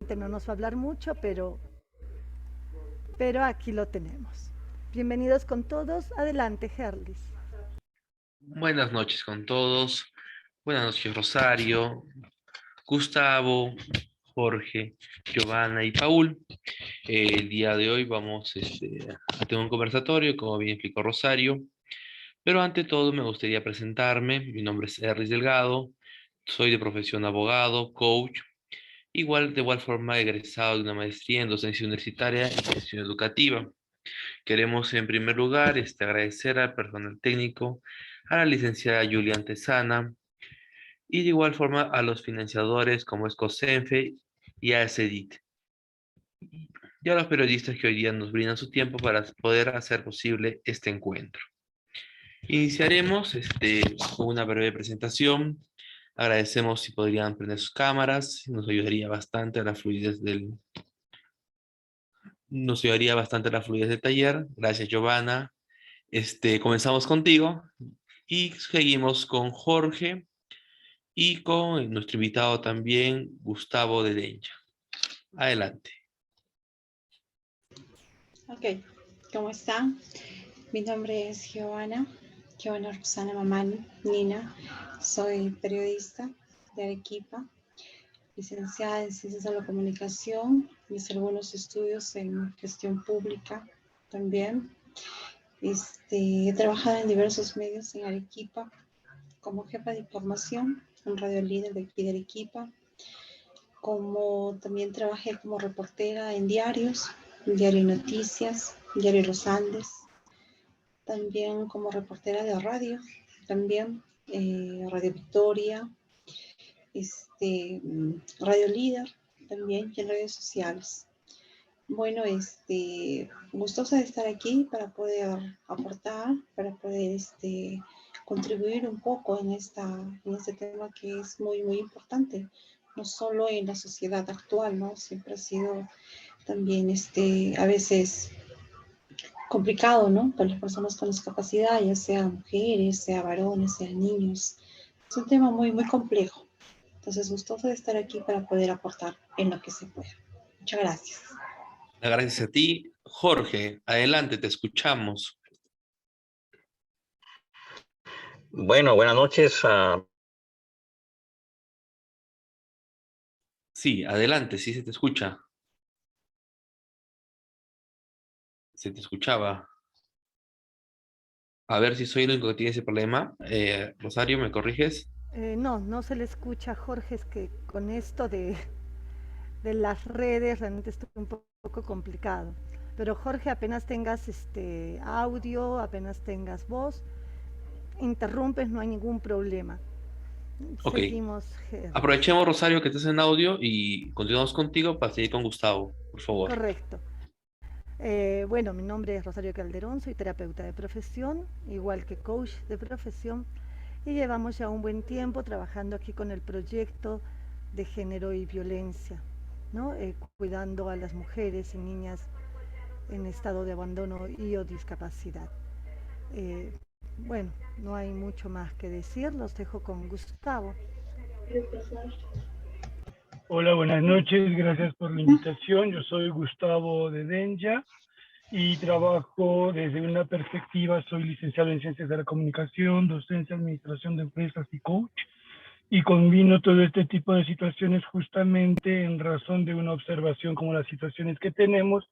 no nos va a hablar mucho, pero aquí lo tenemos. Bienvenidos con todos. Adelante, Herlis. Buenas noches con todos. Buenas noches, Rosario, Gustavo, Jorge, Giovanna y Paul. El día de hoy vamos a tener un conversatorio, como bien explicó Rosario. Pero ante todo me gustaría presentarme. Mi nombre es Erlis Delgado. Soy de profesión abogado, coach. De igual forma, egresado de una maestría en docencia universitaria y gestión educativa. Queremos en primer lugar agradecer al personal técnico, a la licenciada Julián Tesana y de igual forma a los financiadores como es COSENFE y ACEDIT y a los periodistas que hoy día nos brindan su tiempo para poder hacer posible este encuentro. Iniciaremos con una breve presentación. Agradecemos si podrían prender sus cámaras, nos ayudaría bastante la fluidez del taller. Gracias, Giovanna. Comenzamos contigo y seguimos con Jorge y con nuestro invitado también, Gustavo de Dencha. Adelante. Ok, ¿cómo están? Mi nombre es Giovanna Rosana Mamani Nina. Soy periodista de Arequipa, licenciada en Ciencias de la Comunicación. Hice algunos estudios en gestión pública también. He trabajado en diversos medios en Arequipa como jefa de información en Radio Líder de aquí de Arequipa, como también trabajé como reportera en diarios, Diario Noticias, Diario Los Andes, también como reportera de radio, también Radio Victoria, Radio Líder, también y en redes sociales. Bueno, gustosa de estar aquí para poder aportar, para poder contribuir un poco en este tema que es muy, muy importante, no solo en la sociedad actual, ¿no? Siempre ha sido también, a veces complicado, ¿no? Para las personas con discapacidad, ya sea mujeres, sea varones, sean niños. Es un tema muy, muy complejo. Entonces, gustoso de estar aquí para poder aportar en lo que se pueda. Muchas gracias. Gracias a ti. Jorge, adelante, te escuchamos. Bueno, buenas noches. Sí, adelante, sí se te escucha. Se te escuchaba. A ver si soy el único que tiene ese problema. Rosario, ¿me corriges? No, no se le escucha, Jorge, es que con esto de las redes realmente está un poco complicado. Pero Jorge, apenas tengas audio, apenas tengas voz, interrumpes, no hay ningún problema. Ok. Seguimos, Herlis. Aprovechemos, Rosario, que estás en audio y continuamos contigo para seguir con Gustavo, por favor. Correcto. Bueno, mi nombre es Rosario Calderón, soy terapeuta de profesión, igual que coach de profesión, y llevamos ya un buen tiempo trabajando aquí con el proyecto de género y violencia, ¿no? Cuidando a las mujeres y niñas en estado de abandono y o discapacidad. Eh, bueno, no hay mucho más que decir, los dejo con Gustavo. Hola, buenas noches, gracias por la invitación. Yo soy Gustavo de Denja y trabajo desde una perspectiva, soy licenciado en Ciencias de la Comunicación, docencia, administración de empresas y coach, y combino todo este tipo de situaciones justamente en razón de una observación como las situaciones que tenemos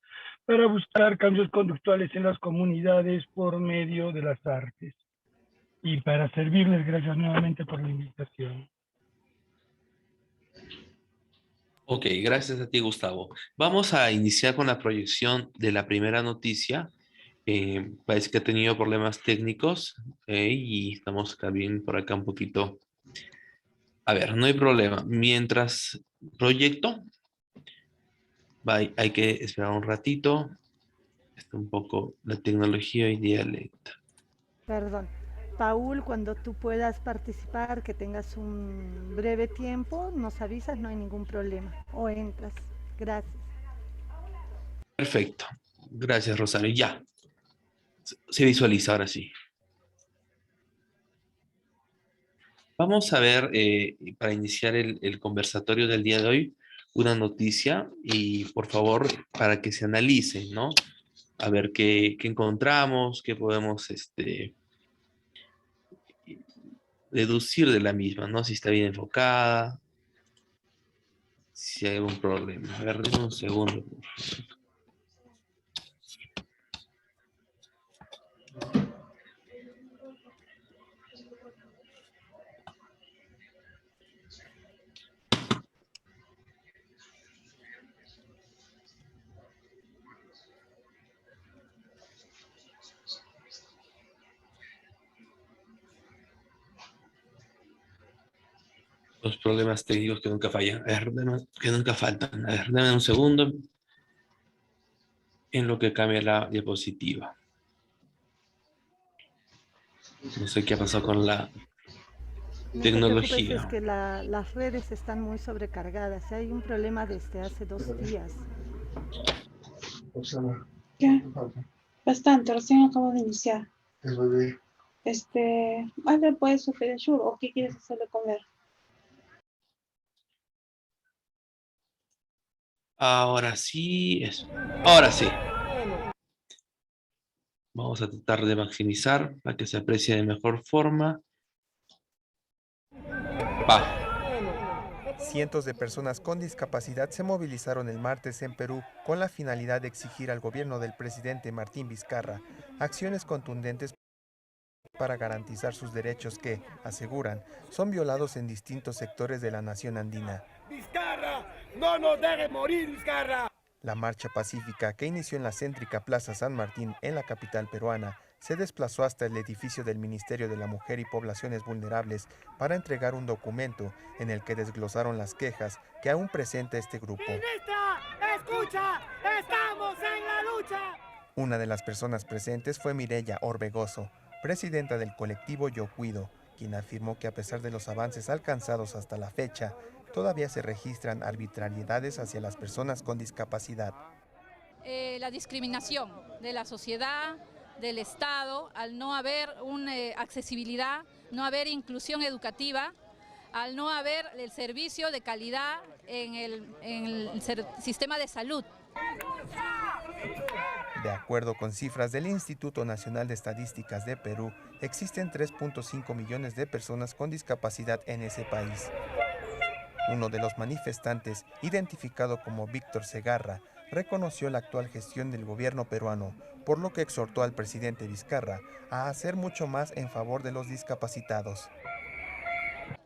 para buscar cambios conductuales en las comunidades por medio de las artes. Y para servirles, gracias nuevamente por la invitación. Ok, gracias a ti, Gustavo. Vamos a iniciar con la proyección de la primera noticia. Parece que ha tenido problemas técnicos y estamos bien por acá un poquito. A ver, no hay problema. Mientras proyecto, hay que esperar un ratito. Está un poco la tecnología hoy día lenta. Perdón. Paul, cuando tú puedas participar, que tengas un breve tiempo, nos avisas, no hay ningún problema. O entras. Gracias. Perfecto. Gracias, Rosario. Ya, se visualiza ahora sí. Vamos a ver, para iniciar el conversatorio del día de hoy, una noticia y por favor para que se analice, ¿no? A ver qué encontramos, qué podemos deducir de la misma, ¿no? Si está bien enfocada, si hay algún problema. A ver, denme un segundo. Los problemas técnicos que nunca fallan. A ver, que nunca faltan. A ver, dame un segundo en lo que cambia la diapositiva. No sé qué ha pasado con la No te preocupes, es tecnología. que las redes están muy sobrecargadas. Hay un problema desde hace 2 días. ¿Qué? Bastante, recién acabo de iniciar. ¿Hazle pues su pedicure o qué quieres hacerle comer? Ahora sí, eso. Ahora sí. Vamos a tratar de maximizar para que se aprecie de mejor forma. Va. Cientos de personas con discapacidad se movilizaron el martes en Perú con la finalidad de exigir al gobierno del presidente Martín Vizcarra acciones contundentes para garantizar sus derechos que, aseguran, son violados en distintos sectores de la nación andina. ¡Vizcarra! ¡No nos dejes morir, Vizcarra! La marcha pacífica, que inició en la céntrica Plaza San Martín en la capital peruana, se desplazó hasta el edificio del Ministerio de la Mujer y Poblaciones Vulnerables para entregar un documento en el que desglosaron las quejas que aún presenta este grupo. ¡Ministra! ¡Escucha! ¡Estamos en la lucha! Una de las personas presentes fue Mireya Orbegoso, presidenta del colectivo Yo Cuido, quien afirmó que a pesar de los avances alcanzados hasta la fecha, todavía se registran arbitrariedades hacia las personas con discapacidad. La discriminación de la sociedad, del Estado, al no haber una accesibilidad, no haber inclusión educativa, al no haber el servicio de calidad en el sistema de salud. De acuerdo con cifras del Instituto Nacional de Estadísticas de Perú, existen 3.5 millones de personas con discapacidad en ese país. Uno de los manifestantes, identificado como Víctor Segarra, reconoció la actual gestión del gobierno peruano, por lo que exhortó al presidente Vizcarra a hacer mucho más en favor de los discapacitados.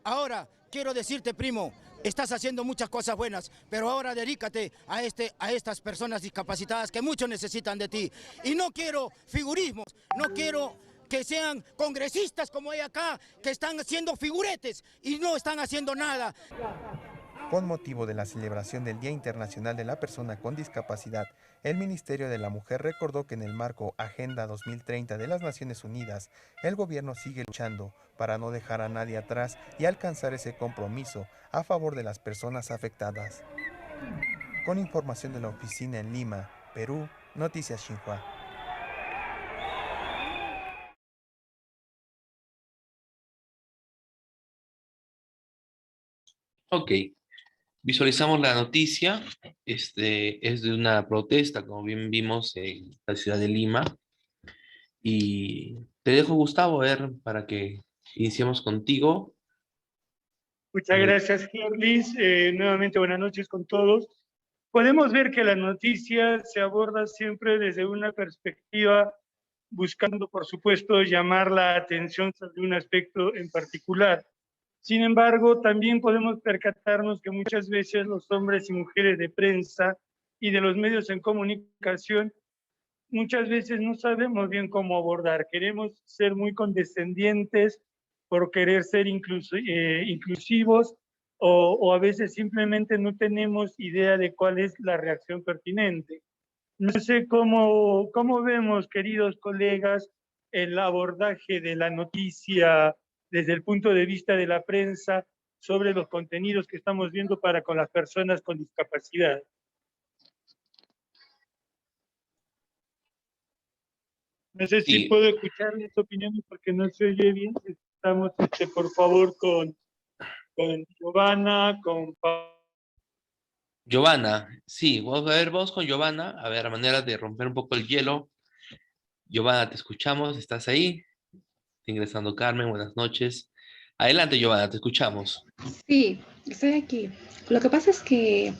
Ahora, quiero decirte, primo, estás haciendo muchas cosas buenas, pero ahora dedícate a estas personas discapacitadas que mucho necesitan de ti. Y no quiero figurismos, no quiero que sean congresistas como hay acá, que están haciendo figuretes y no están haciendo nada. Con motivo de la celebración del Día Internacional de la Persona con Discapacidad, el Ministerio de la Mujer recordó que en el marco Agenda 2030 de las Naciones Unidas, el gobierno sigue luchando para no dejar a nadie atrás y alcanzar ese compromiso a favor de las personas afectadas. Con información de la oficina en Lima, Perú, Noticias Xinhua. Ok. Visualizamos la noticia. Es de una protesta, como bien vimos, en la ciudad de Lima. Y te dejo, Gustavo, a ver, para que iniciemos contigo. Muchas gracias, Gerlis. Nuevamente buenas noches con todos. Podemos ver que la noticia se aborda siempre desde una perspectiva buscando, por supuesto, llamar la atención sobre un aspecto en particular. Sin embargo, también podemos percatarnos que muchas veces los hombres y mujeres de prensa y de los medios de comunicación muchas veces no sabemos bien cómo abordar. Queremos ser muy condescendientes por querer ser inclusivos o a veces simplemente no tenemos idea de cuál es la reacción pertinente. No sé cómo vemos, queridos colegas, el abordaje de la noticia desde el punto de vista de la prensa sobre los contenidos que estamos viendo para con las personas con discapacidad. No sé si puedo escuchar las opiniones porque no se oye bien. Estamos, por favor, con Giovanna, con Giovanna, sí, vamos a ver, vamos con Giovanna, a ver, a manera de romper un poco el hielo. Giovanna, te escuchamos, ¿estás ahí? Está ingresando Carmen, buenas noches. Adelante, Giovanna, te escuchamos. Sí, estoy aquí. Lo que pasa es que,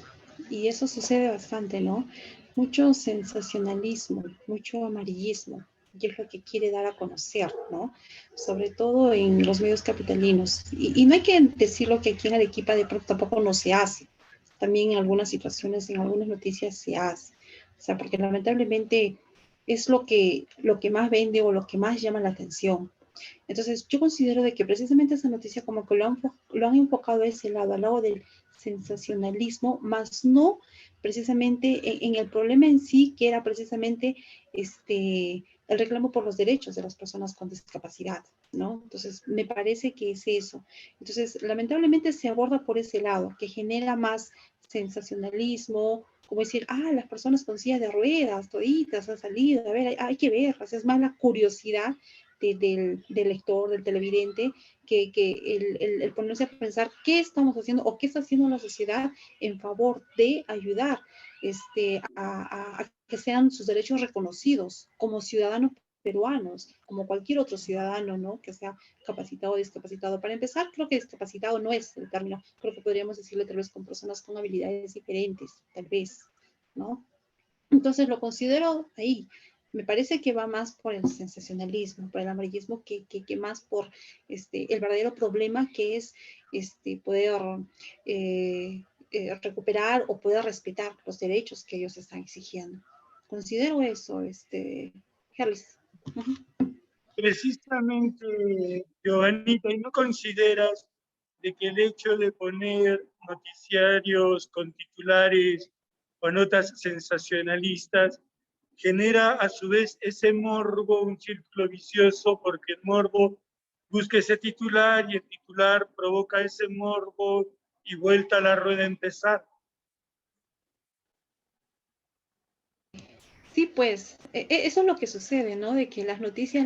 y eso sucede bastante, ¿no? Mucho sensacionalismo, mucho amarillismo, y es lo que quiere dar a conocer, ¿no? Sobre todo en los medios capitalinos. Y no hay que decirlo que aquí en Arequipa de pronto tampoco no se hace. También en algunas situaciones, en algunas noticias se hace. O sea, porque lamentablemente es lo que más vende o lo que más llama la atención. Entonces, yo considero de que precisamente esa noticia como que lo han enfocado a ese lado, al lado del sensacionalismo, más no precisamente en el problema en sí, que era precisamente el reclamo por los derechos de las personas con discapacidad, ¿no? Entonces, me parece que es eso. Entonces, lamentablemente se aborda por ese lado, que genera más sensacionalismo, como decir, las personas con silla de ruedas, toditas han salido, a ver, hay que verlas, es más la curiosidad del lector, del televidente, que el ponerse a pensar qué estamos haciendo o qué está haciendo la sociedad en favor de ayudar a que sean sus derechos reconocidos como ciudadanos peruanos, como cualquier otro ciudadano, ¿no? Que sea capacitado o discapacitado. Para empezar, creo que discapacitado no es el término, creo que podríamos decirle tal vez con personas con habilidades diferentes, tal vez, ¿no? Entonces lo considero ahí. Me parece que va más por el sensacionalismo, por el amarillismo, que más por el verdadero problema que es poder recuperar o poder respetar los derechos que ellos están exigiendo. Considero eso, Harris. Precisamente, Giovanita, ¿y no consideras de que el hecho de poner noticiarios con titulares o notas sensacionalistas genera a su vez ese morbo, un círculo vicioso, porque el morbo busca ese titular y el titular provoca ese morbo y vuelta a la rueda a empezar? Sí, pues eso es lo que sucede, ¿no? De que las noticias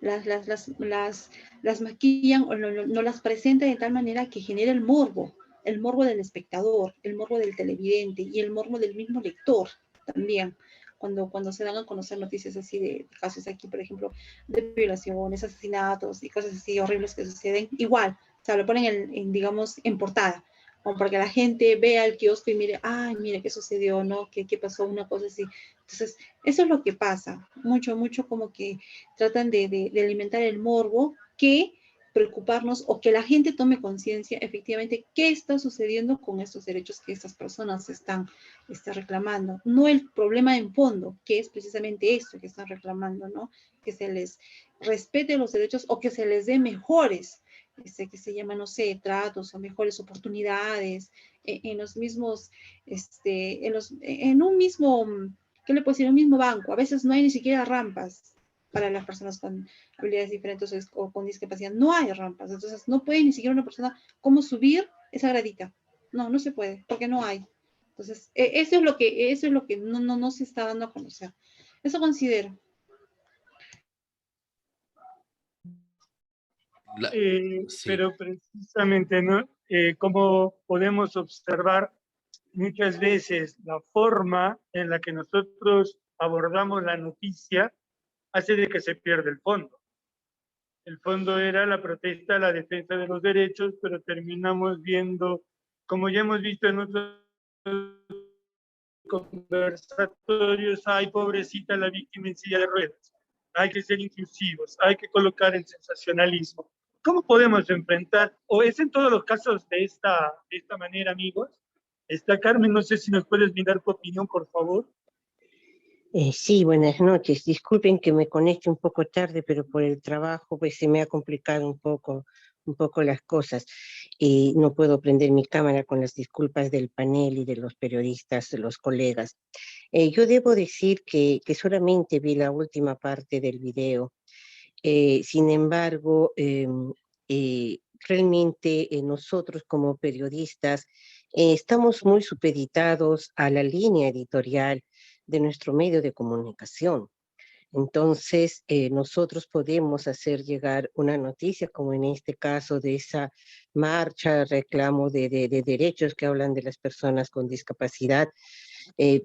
las maquillan o no las presentan de tal manera que genera el morbo del espectador, el morbo del televidente y el morbo del mismo lector también. Cuando se dan a conocer noticias así de casos aquí, por ejemplo, de violaciones, asesinatos y cosas así horribles que suceden, igual, o sea, lo ponen digamos, en portada, como para que la gente vea el kiosco y mire, ay, mire qué sucedió, ¿no? ¿Qué pasó? Una cosa así. Entonces, eso es lo que pasa. Mucho como que tratan de alimentar el morbo que preocuparnos o que la gente tome conciencia efectivamente qué está sucediendo con estos derechos que estas personas están reclamando. No el problema en fondo, que es precisamente esto que están reclamando, ¿no? Que se les respete los derechos o que se les dé mejores que se llama, no sé, tratos o mejores oportunidades en los mismos, en un mismo, ¿qué le puedo decir? Un mismo banco. A veces no hay ni siquiera rampas para las personas con habilidades diferentes o con discapacidad. No hay rampas. Entonces, no puede ni siquiera una persona cómo subir esa gradita. No se puede, porque no hay. Entonces, eso es lo que no se está dando a conocer. Eso considero. Sí. Pero precisamente, ¿no? Como podemos observar muchas veces la forma en la que nosotros abordamos la noticia hace de que se pierda el fondo. El fondo era la protesta, la defensa de los derechos, pero terminamos viendo, como ya hemos visto en otros conversatorios, ay, pobrecita la víctima en silla de ruedas. Hay que ser inclusivos, hay que colocar el sensacionalismo. ¿Cómo podemos enfrentar? ¿O es en todos los casos de esta manera, amigos? Carmen, no sé si nos puedes brindar tu opinión, por favor. Sí, buenas noches. Disculpen que me conecte un poco tarde, pero por el trabajo pues se me ha complicado un poco las cosas. Y no puedo prender mi cámara con las disculpas del panel y de los periodistas, de los colegas. Yo debo decir que solamente vi la última parte del video. Sin embargo, realmente nosotros como periodistas estamos muy supeditados a la línea editorial de nuestro medio de comunicación. Entonces, nosotros podemos hacer llegar una noticia, como en este caso de esa marcha, reclamo de derechos que hablan de las personas con discapacidad,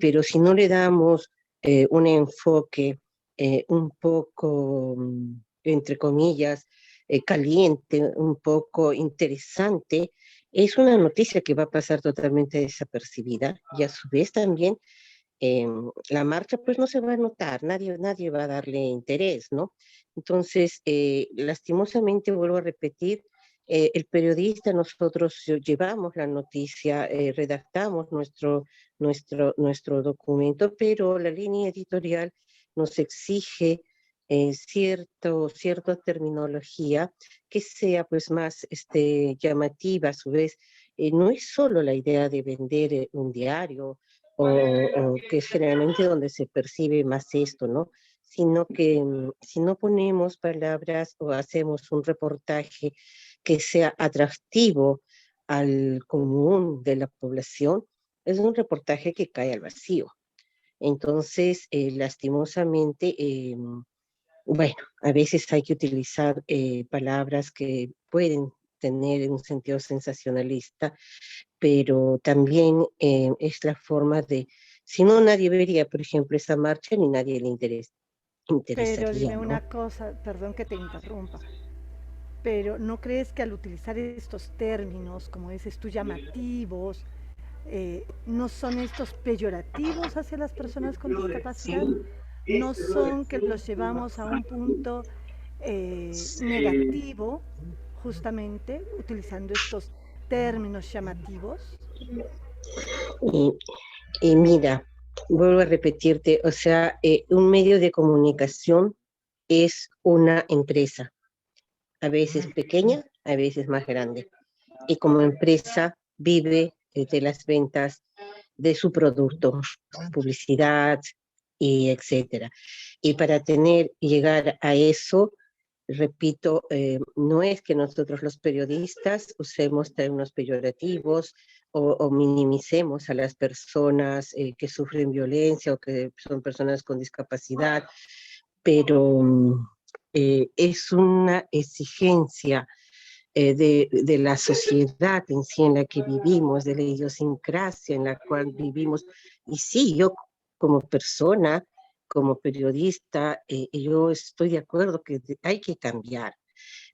pero si no le damos un enfoque un poco, entre comillas, caliente, un poco interesante, es una noticia que va a pasar totalmente desapercibida y a su vez también la marcha pues no se va a notar, nadie va a darle interés, ¿no? Entonces, lastimosamente, vuelvo a repetir, el periodista, nosotros llevamos la noticia, redactamos nuestro documento, pero la línea editorial nos exige cierta terminología que sea pues más llamativa a su vez. No es solo la idea de vender un diario, o que es generalmente donde se percibe más esto, ¿no? Sino que si no ponemos palabras o hacemos un reportaje que sea atractivo al común de la población, es un reportaje que cae al vacío. Entonces, lastimosamente, bueno, a veces hay que utilizar palabras que pueden tener un sentido sensacionalista, pero también es la forma de, si no nadie vería, por ejemplo, esa marcha ni nadie le Pero interesaría, dime ¿no? una cosa, perdón que te interrumpa, pero ¿no crees que al utilizar estos términos, como dices tú, llamativos, no son estos peyorativos hacia las personas con discapacidad? ¿No son que los llevamos a un punto negativo, justamente utilizando estos términos llamativos? Y, y mira, vuelvo a repetirte, o sea, un medio de comunicación es una empresa, a veces pequeña, a veces más grande. Y como empresa vive de las ventas de su producto, publicidad y etcétera. Y para llegar a eso, repito, no es que nosotros los periodistas usemos términos peyorativos o minimicemos a las personas que sufren violencia o que son personas con discapacidad, pero es una exigencia de la sociedad en sí en la que vivimos, de la idiosincrasia en la cual vivimos. Y sí, yo como persona, como periodista, yo estoy de acuerdo que hay que cambiar,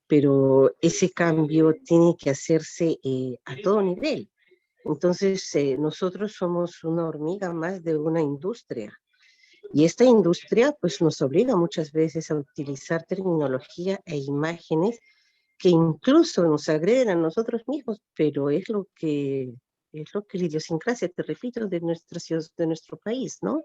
pero ese cambio tiene que hacerse a todo nivel. Entonces, nosotros somos una hormiga más de una industria. Y esta industria pues nos obliga muchas veces a utilizar terminología e imágenes que incluso nos agreden a nosotros mismos, pero es lo que la idiosincrasia, te repito, de nuestro país, ¿no?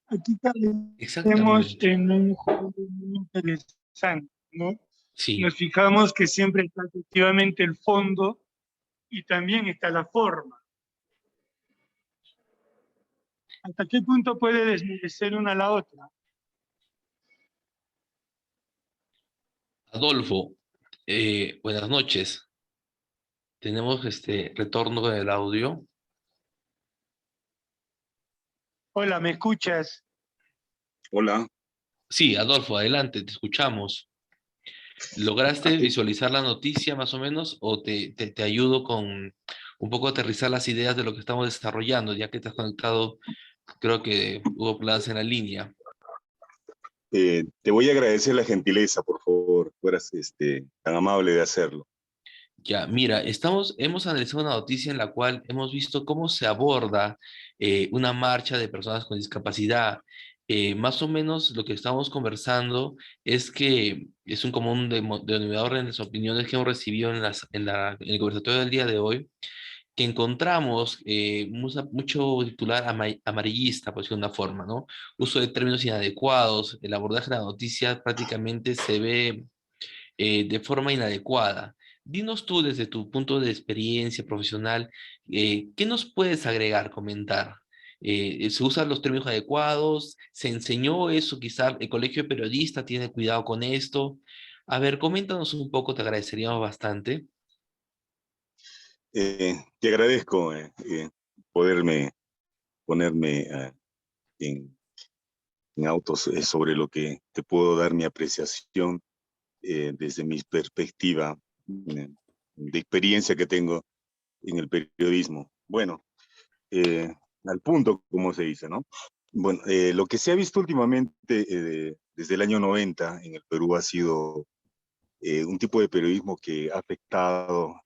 Aquí tenemos Exactamente. en un juego muy interesante, ¿no? Sí. Nos fijamos que siempre está efectivamente el fondo y también está la forma. ¿Hasta qué punto puede desmerecer una a la otra? Adolfo, buenas noches. Tenemos retorno del audio. Hola, ¿me escuchas? Hola. Sí, Adolfo, adelante, te escuchamos. ¿Lograste visualizar la noticia más o menos o te ayudo con un poco aterrizar las ideas de lo que estamos desarrollando, ya que te has conectado, creo que hubo problemas en la línea? Te voy a agradecer la gentileza, por favor, fueras tan amable de hacerlo. Ya, mira, hemos analizado una noticia en la cual hemos visto cómo se aborda una marcha de personas con discapacidad. Más o menos lo que estamos conversando es que es un común denominador en las opiniones que hemos recibido en el conversatorio del día de hoy, que encontramos mucho titular amarillista, por decirlo de una forma, ¿no? Uso de términos inadecuados, el abordaje de la noticia prácticamente se ve de forma inadecuada. Dinos tú desde tu punto de experiencia profesional, ¿qué nos puedes agregar, comentar? ¿Se usan los términos adecuados? ¿Se enseñó eso? Quizá el colegio de periodistas tiene cuidado con esto. A ver, coméntanos un poco, te agradeceríamos bastante. Te agradezco ponerme en en autos sobre lo que te puedo dar mi apreciación desde mi perspectiva de experiencia que tengo en el periodismo. Bueno, al punto, como se dice, ¿no? Bueno, lo que se ha visto últimamente desde el año 90 en el Perú ha sido un tipo de periodismo que ha afectado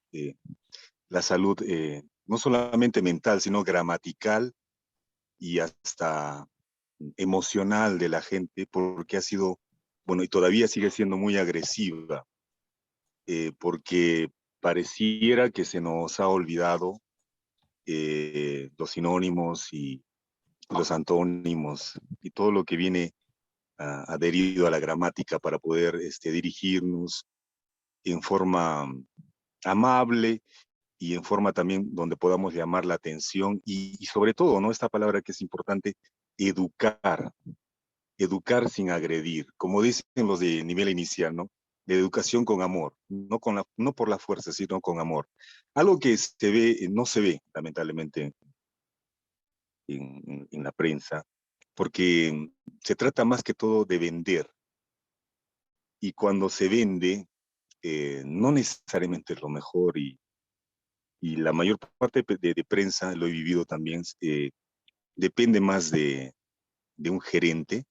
la salud no solamente mental, sino gramatical y hasta emocional de la gente, porque ha sido, bueno, y todavía sigue siendo muy agresiva, porque pareciera que se nos ha olvidado los sinónimos y los antónimos y todo lo que viene adherido a la gramática para poder dirigirnos en forma amable y en forma también donde podamos llamar la atención y sobre todo, ¿no? Esta palabra que es importante, educar, educar sin agredir, como dicen los de nivel inicial, ¿no? De educación con amor, no por la fuerza, sino con amor. Algo que se ve, no se ve, lamentablemente, en la prensa, porque se trata más que todo de vender. Y cuando se vende, no necesariamente es lo mejor y la mayor parte de prensa, lo he vivido también, depende más de un gerente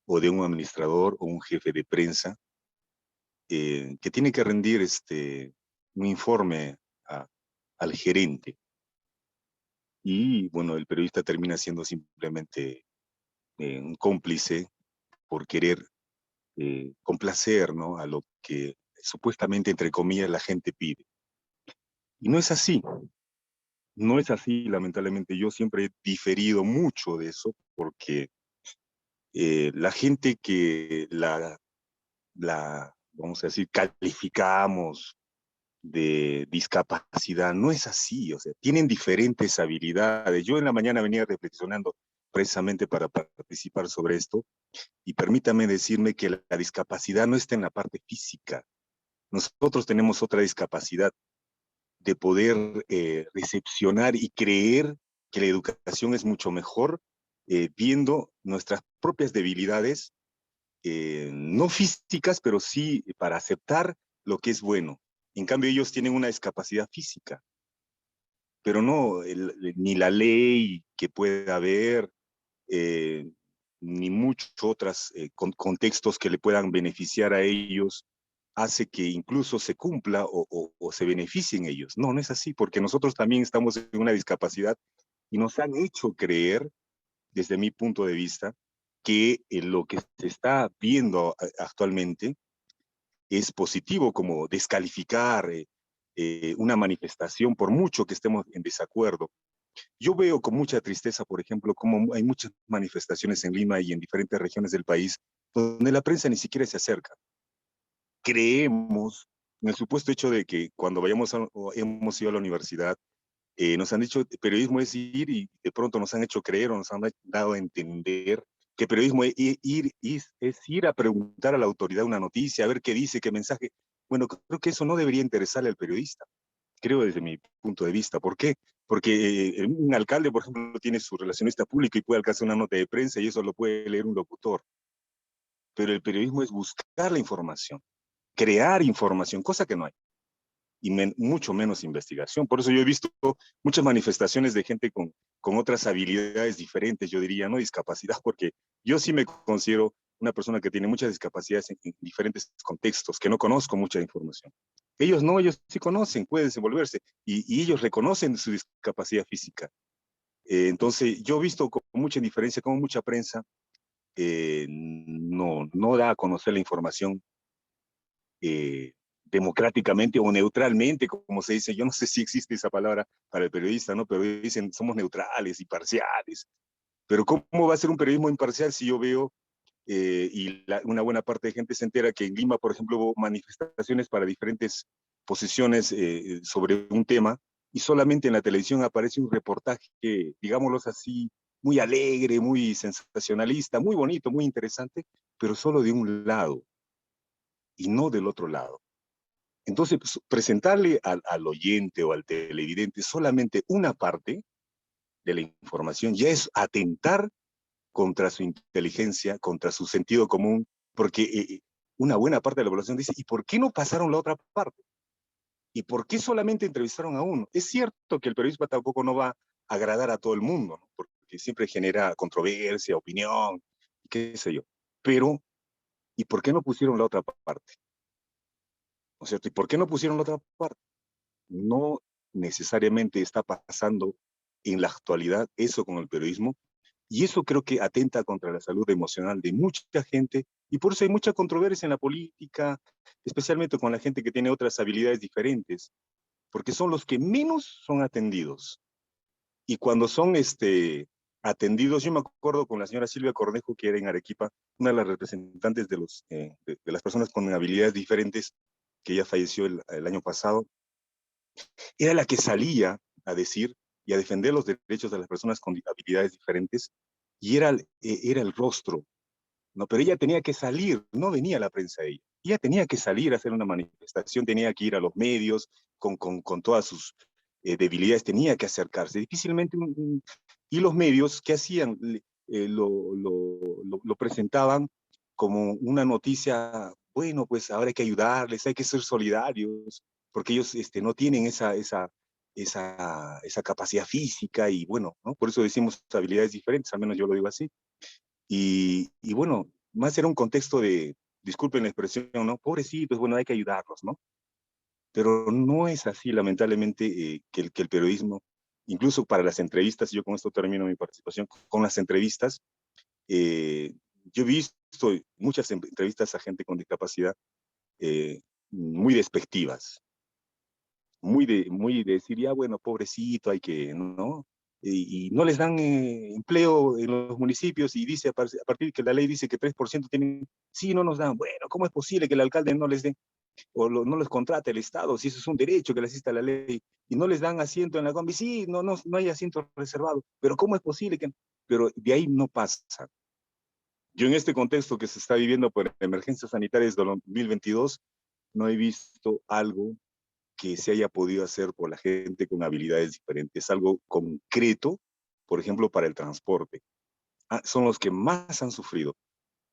o de un administrador o un jefe de prensa que tiene que rendir un informe al gerente. Y bueno, el periodista termina siendo simplemente un cómplice por querer complacer, ¿no? A lo que supuestamente, entre comillas, la gente pide. Y no es así. No es así, lamentablemente. Yo siempre he diferido mucho de eso porque la gente que vamos a decir, calificamos de discapacidad, no es así, o sea, tienen diferentes habilidades. Yo en la mañana venía reflexionando precisamente para participar sobre esto y permítame decirme que la discapacidad no está en la parte física. Nosotros tenemos otra discapacidad de poder recepcionar y creer que la educación es mucho mejor viendo nuestras propias debilidades, no físicas, pero sí para aceptar lo que es bueno. En cambio, ellos tienen una discapacidad física, pero no ni la ley que pueda haber, ni muchos otros contextos que le puedan beneficiar a ellos, hace que incluso se cumpla o se beneficien ellos. No, no es así, porque nosotros también estamos en una discapacidad y nos han hecho creer, desde mi punto de vista, que lo que se está viendo actualmente es positivo, como descalificar una manifestación por mucho que estemos en desacuerdo. Yo veo con mucha tristeza, por ejemplo, como hay muchas manifestaciones en Lima y en diferentes regiones del país donde la prensa ni siquiera se acerca. Creemos, en el supuesto hecho de que cuando hemos ido a la universidad, nos han dicho periodismo es ir y de pronto nos han hecho creer o nos han dado a entender que periodismo es ir a preguntar a la autoridad una noticia, a ver qué dice, qué mensaje. Bueno, creo que eso no debería interesarle al periodista, creo desde mi punto de vista. ¿Por qué? Porque un alcalde, por ejemplo, tiene su relacionista público y puede alcanzar una nota de prensa y eso lo puede leer un locutor. Pero el periodismo es buscar la información, crear información, cosa que no hay. Y mucho menos investigación. Por eso yo he visto muchas manifestaciones de gente con otras habilidades diferentes, yo diría, no discapacidad, porque yo sí me considero una persona que tiene muchas discapacidades en diferentes contextos, que no conozco mucha información. Ellos no, ellos sí conocen, pueden desenvolverse, y ellos reconocen su discapacidad física. Entonces, yo he visto con mucha indiferencia cómo mucha prensa no da a conocer la información democráticamente o neutralmente, como se dice. Yo no sé si existe esa palabra para el periodista, ¿no? Pero dicen, somos neutrales y parciales. Pero ¿cómo va a ser un periodismo imparcial si yo veo una buena parte de gente se entera que en Lima, por ejemplo, hubo manifestaciones para diferentes posiciones sobre un tema y solamente en la televisión aparece un reportaje, digámoslo así, muy alegre, muy sensacionalista, muy bonito, muy interesante, pero solo de un lado y no del otro lado? Entonces, pues, presentarle al oyente o al televidente solamente una parte de la información ya es atentar contra su inteligencia, contra su sentido común, porque una buena parte de la población dice, ¿y por qué no pasaron la otra parte? ¿Y por qué solamente entrevistaron a uno? Es cierto que el periodismo tampoco no va a agradar a todo el mundo, ¿no? Porque siempre genera controversia, opinión, qué sé yo. Pero, ¿y por qué no pusieron la otra parte? ¿No es cierto? ¿Y por qué no pusieron la otra parte? No necesariamente está pasando en la actualidad eso con el periodismo, y eso creo que atenta contra la salud emocional de mucha gente, y por eso hay mucha controversia en la política, especialmente con la gente que tiene otras habilidades diferentes, porque son los que menos son atendidos. Y cuando son atendidos, yo me acuerdo con la señora Silvia Cornejo, que era en Arequipa, una de las representantes de las personas con habilidades diferentes, que ella falleció el año pasado, era la que salía a decir y a defender los derechos de las personas con habilidades diferentes, y era el rostro, ¿no? Pero ella tenía que salir, no venía a la prensa ella. Ella tenía que salir a hacer una manifestación, tenía que ir a los medios con todas sus debilidades, tenía que acercarse. Difícilmente, y los medios, ¿qué hacían? Lo presentaban como una noticia, bueno, pues ahora hay que ayudarles, hay que ser solidarios, porque ellos no tienen esa capacidad física, y bueno, ¿no? Por eso decimos habilidades diferentes, al menos yo lo digo así. Y bueno, más era un contexto de, disculpen la expresión, ¿no? Pobrecitos, bueno, hay que ayudarlos, ¿no? Pero no es así, lamentablemente, que el periodismo, incluso para las entrevistas, y yo con esto termino mi participación, con las entrevistas, yo he visto muchas entrevistas a gente con discapacidad muy despectivas, muy de decir, ya bueno, pobrecito, hay que, ¿no? Y no les dan empleo en los municipios, y dice, a partir de que la ley dice que 3% tienen, sí, no nos dan. Bueno, ¿cómo es posible que el alcalde no les dé, o no los contrate el Estado, si eso es un derecho que le asista a la ley, y no les dan asiento en la combi? Sí, no hay asiento reservado, pero ¿cómo es posible que...? Pero de ahí no pasa. Yo en este contexto que se está viviendo por emergencias sanitarias de 2022, no he visto algo que se haya podido hacer por la gente con habilidades diferentes, algo concreto, por ejemplo, para el transporte. Son los que más han sufrido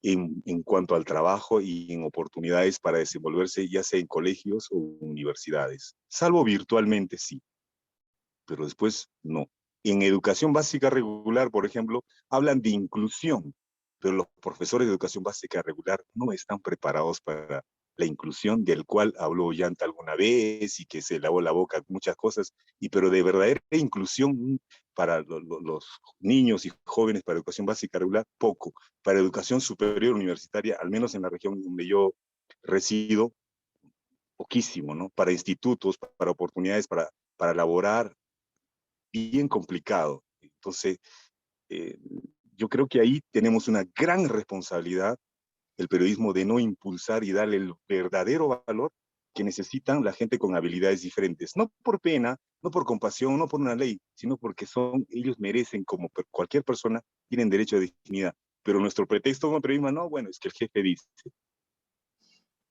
en cuanto al trabajo y en oportunidades para desenvolverse, ya sea en colegios o universidades. Salvo virtualmente, sí, pero después no. En educación básica regular, por ejemplo, hablan de inclusión, pero los profesores de educación básica regular no están preparados para la inclusión, del cual habló Ollanta alguna vez, y que se lavó la boca muchas cosas, pero de verdadera inclusión para los niños y jóvenes para educación básica regular, poco. Para educación superior universitaria, al menos en la región donde yo resido, poquísimo, ¿no? Para institutos, para oportunidades, para laborar, bien complicado. Entonces, yo creo que ahí tenemos una gran responsabilidad, el periodismo, de no impulsar y darle el verdadero valor que necesitan la gente con habilidades diferentes. No por pena, no por compasión, no por una ley, sino porque ellos merecen, como cualquier persona, tienen derecho a dignidad. Pero nuestro pretexto como periodismo, no, bueno, es que el jefe dice,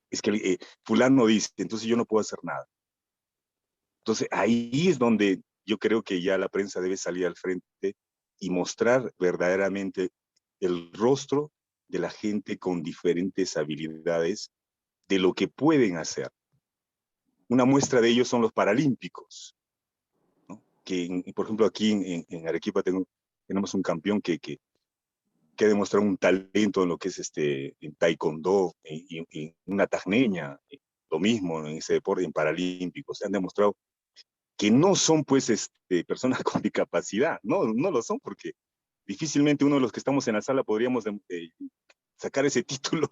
es que fulano dice, entonces yo no puedo hacer nada. Entonces ahí es donde yo creo que ya la prensa debe salir al frente y mostrar verdaderamente el rostro de la gente con diferentes habilidades, de lo que pueden hacer. Una muestra de ello son los paralímpicos, ¿no? Que, por ejemplo, aquí en Arequipa tenemos un campeón que ha demostrado un talento en lo que es en taekwondo, y una tagneña, lo mismo en ese deporte, en paralímpicos. Se han demostrado que no son, pues, personas con discapacidad, no lo son, porque difícilmente uno de los que estamos en la sala podríamos sacar ese título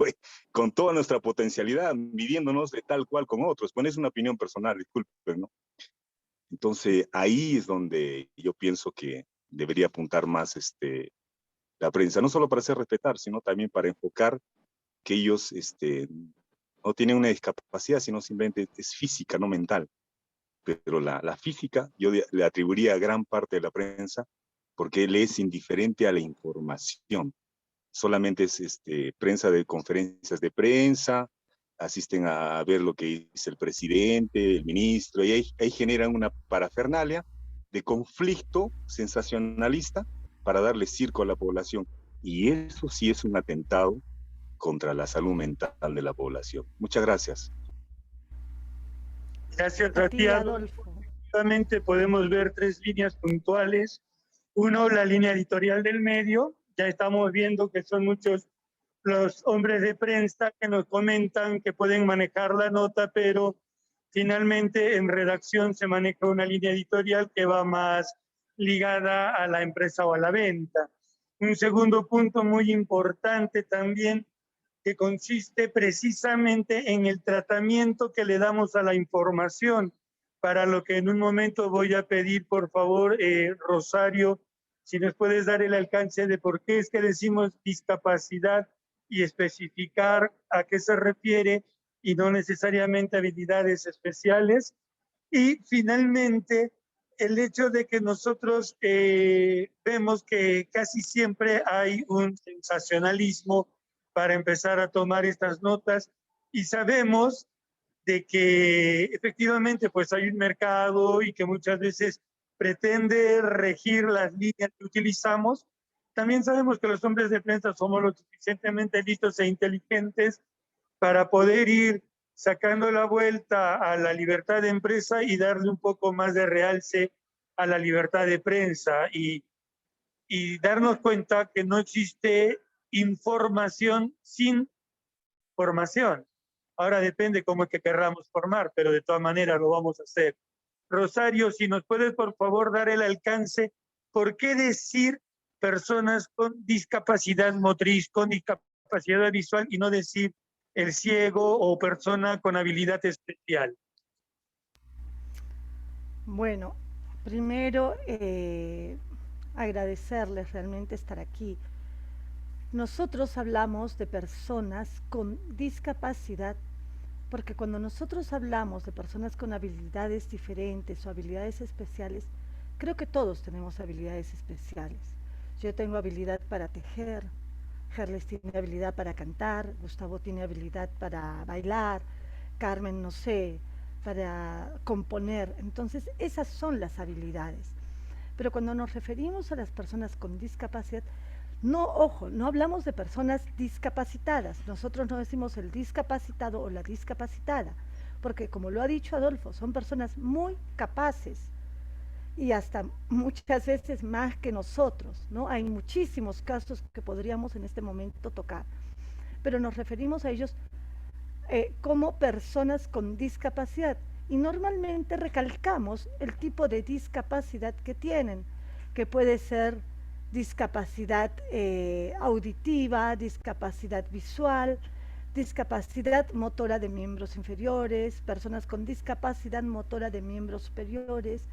con toda nuestra potencialidad, midiéndonos de tal cual con otros. Bueno, es una opinión personal, disculpen, ¿no? Entonces, ahí es donde yo pienso que debería apuntar más la prensa, no solo para hacer respetar, sino también para enfocar que ellos no tienen una discapacidad, sino simplemente es física, no mental. Pero la física yo le atribuiría a gran parte de la prensa, porque él es indiferente a la información. Solamente es prensa de conferencias de prensa, asisten a ver lo que dice el presidente, el ministro, y ahí generan una parafernalia de conflicto sensacionalista para darle circo a la población. Y eso sí es un atentado contra la salud mental de la población. Muchas gracias. Gracias A a ti, ti, Adolfo. Adolfo. Podemos ver 3 líneas puntuales. Uno, la línea editorial del medio. Ya estamos viendo que son muchos los hombres de prensa que nos comentan que pueden manejar la nota, pero finalmente en redacción se maneja una línea editorial que va más ligada a la empresa o a la venta. Un segundo punto muy importante también, que consiste precisamente en el tratamiento que le damos a la información, para lo que en un momento voy a pedir, por favor, Rosario, si nos puedes dar el alcance de por qué es que decimos discapacidad y especificar a qué se refiere y no necesariamente habilidades especiales. Y finalmente, el hecho de que nosotros vemos que casi siempre hay un sensacionalismo para empezar a tomar estas notas, y sabemos de que efectivamente pues hay un mercado y que muchas veces pretende regir las líneas que utilizamos. También sabemos que los hombres de prensa somos lo suficientemente listos e inteligentes para poder ir sacando la vuelta a la libertad de empresa y darle un poco más de realce a la libertad de prensa, y darnos cuenta que no existe información sin formación. Ahora depende cómo es que querramos formar, pero de todas maneras lo vamos a hacer. Rosario, si nos puedes por favor dar el alcance, ¿por qué decir personas con discapacidad motriz, con discapacidad visual, y no decir el ciego o persona con habilidad especial? Bueno, primero agradecerles realmente estar aquí. Nosotros hablamos de personas con discapacidad porque cuando nosotros hablamos de personas con habilidades diferentes o habilidades especiales, creo que todos tenemos habilidades especiales. Yo tengo habilidad para tejer, Gerles tiene habilidad para cantar, Gustavo tiene habilidad para bailar, Carmen, no sé, para componer. Entonces, esas son las habilidades. Pero cuando nos referimos a las personas con discapacidad, no, ojo, no hablamos de personas discapacitadas. Nosotros no decimos el discapacitado o la discapacitada, porque como lo ha dicho Adolfo, son personas muy capaces y hasta muchas veces más que nosotros, ¿no? Hay muchísimos casos que podríamos en este momento tocar, pero nos referimos a ellos como personas con discapacidad, y normalmente recalcamos el tipo de discapacidad que tienen, que puede ser discapacidad auditiva, discapacidad visual, discapacidad motora de miembros inferiores, personas con discapacidad motora de miembros superiores,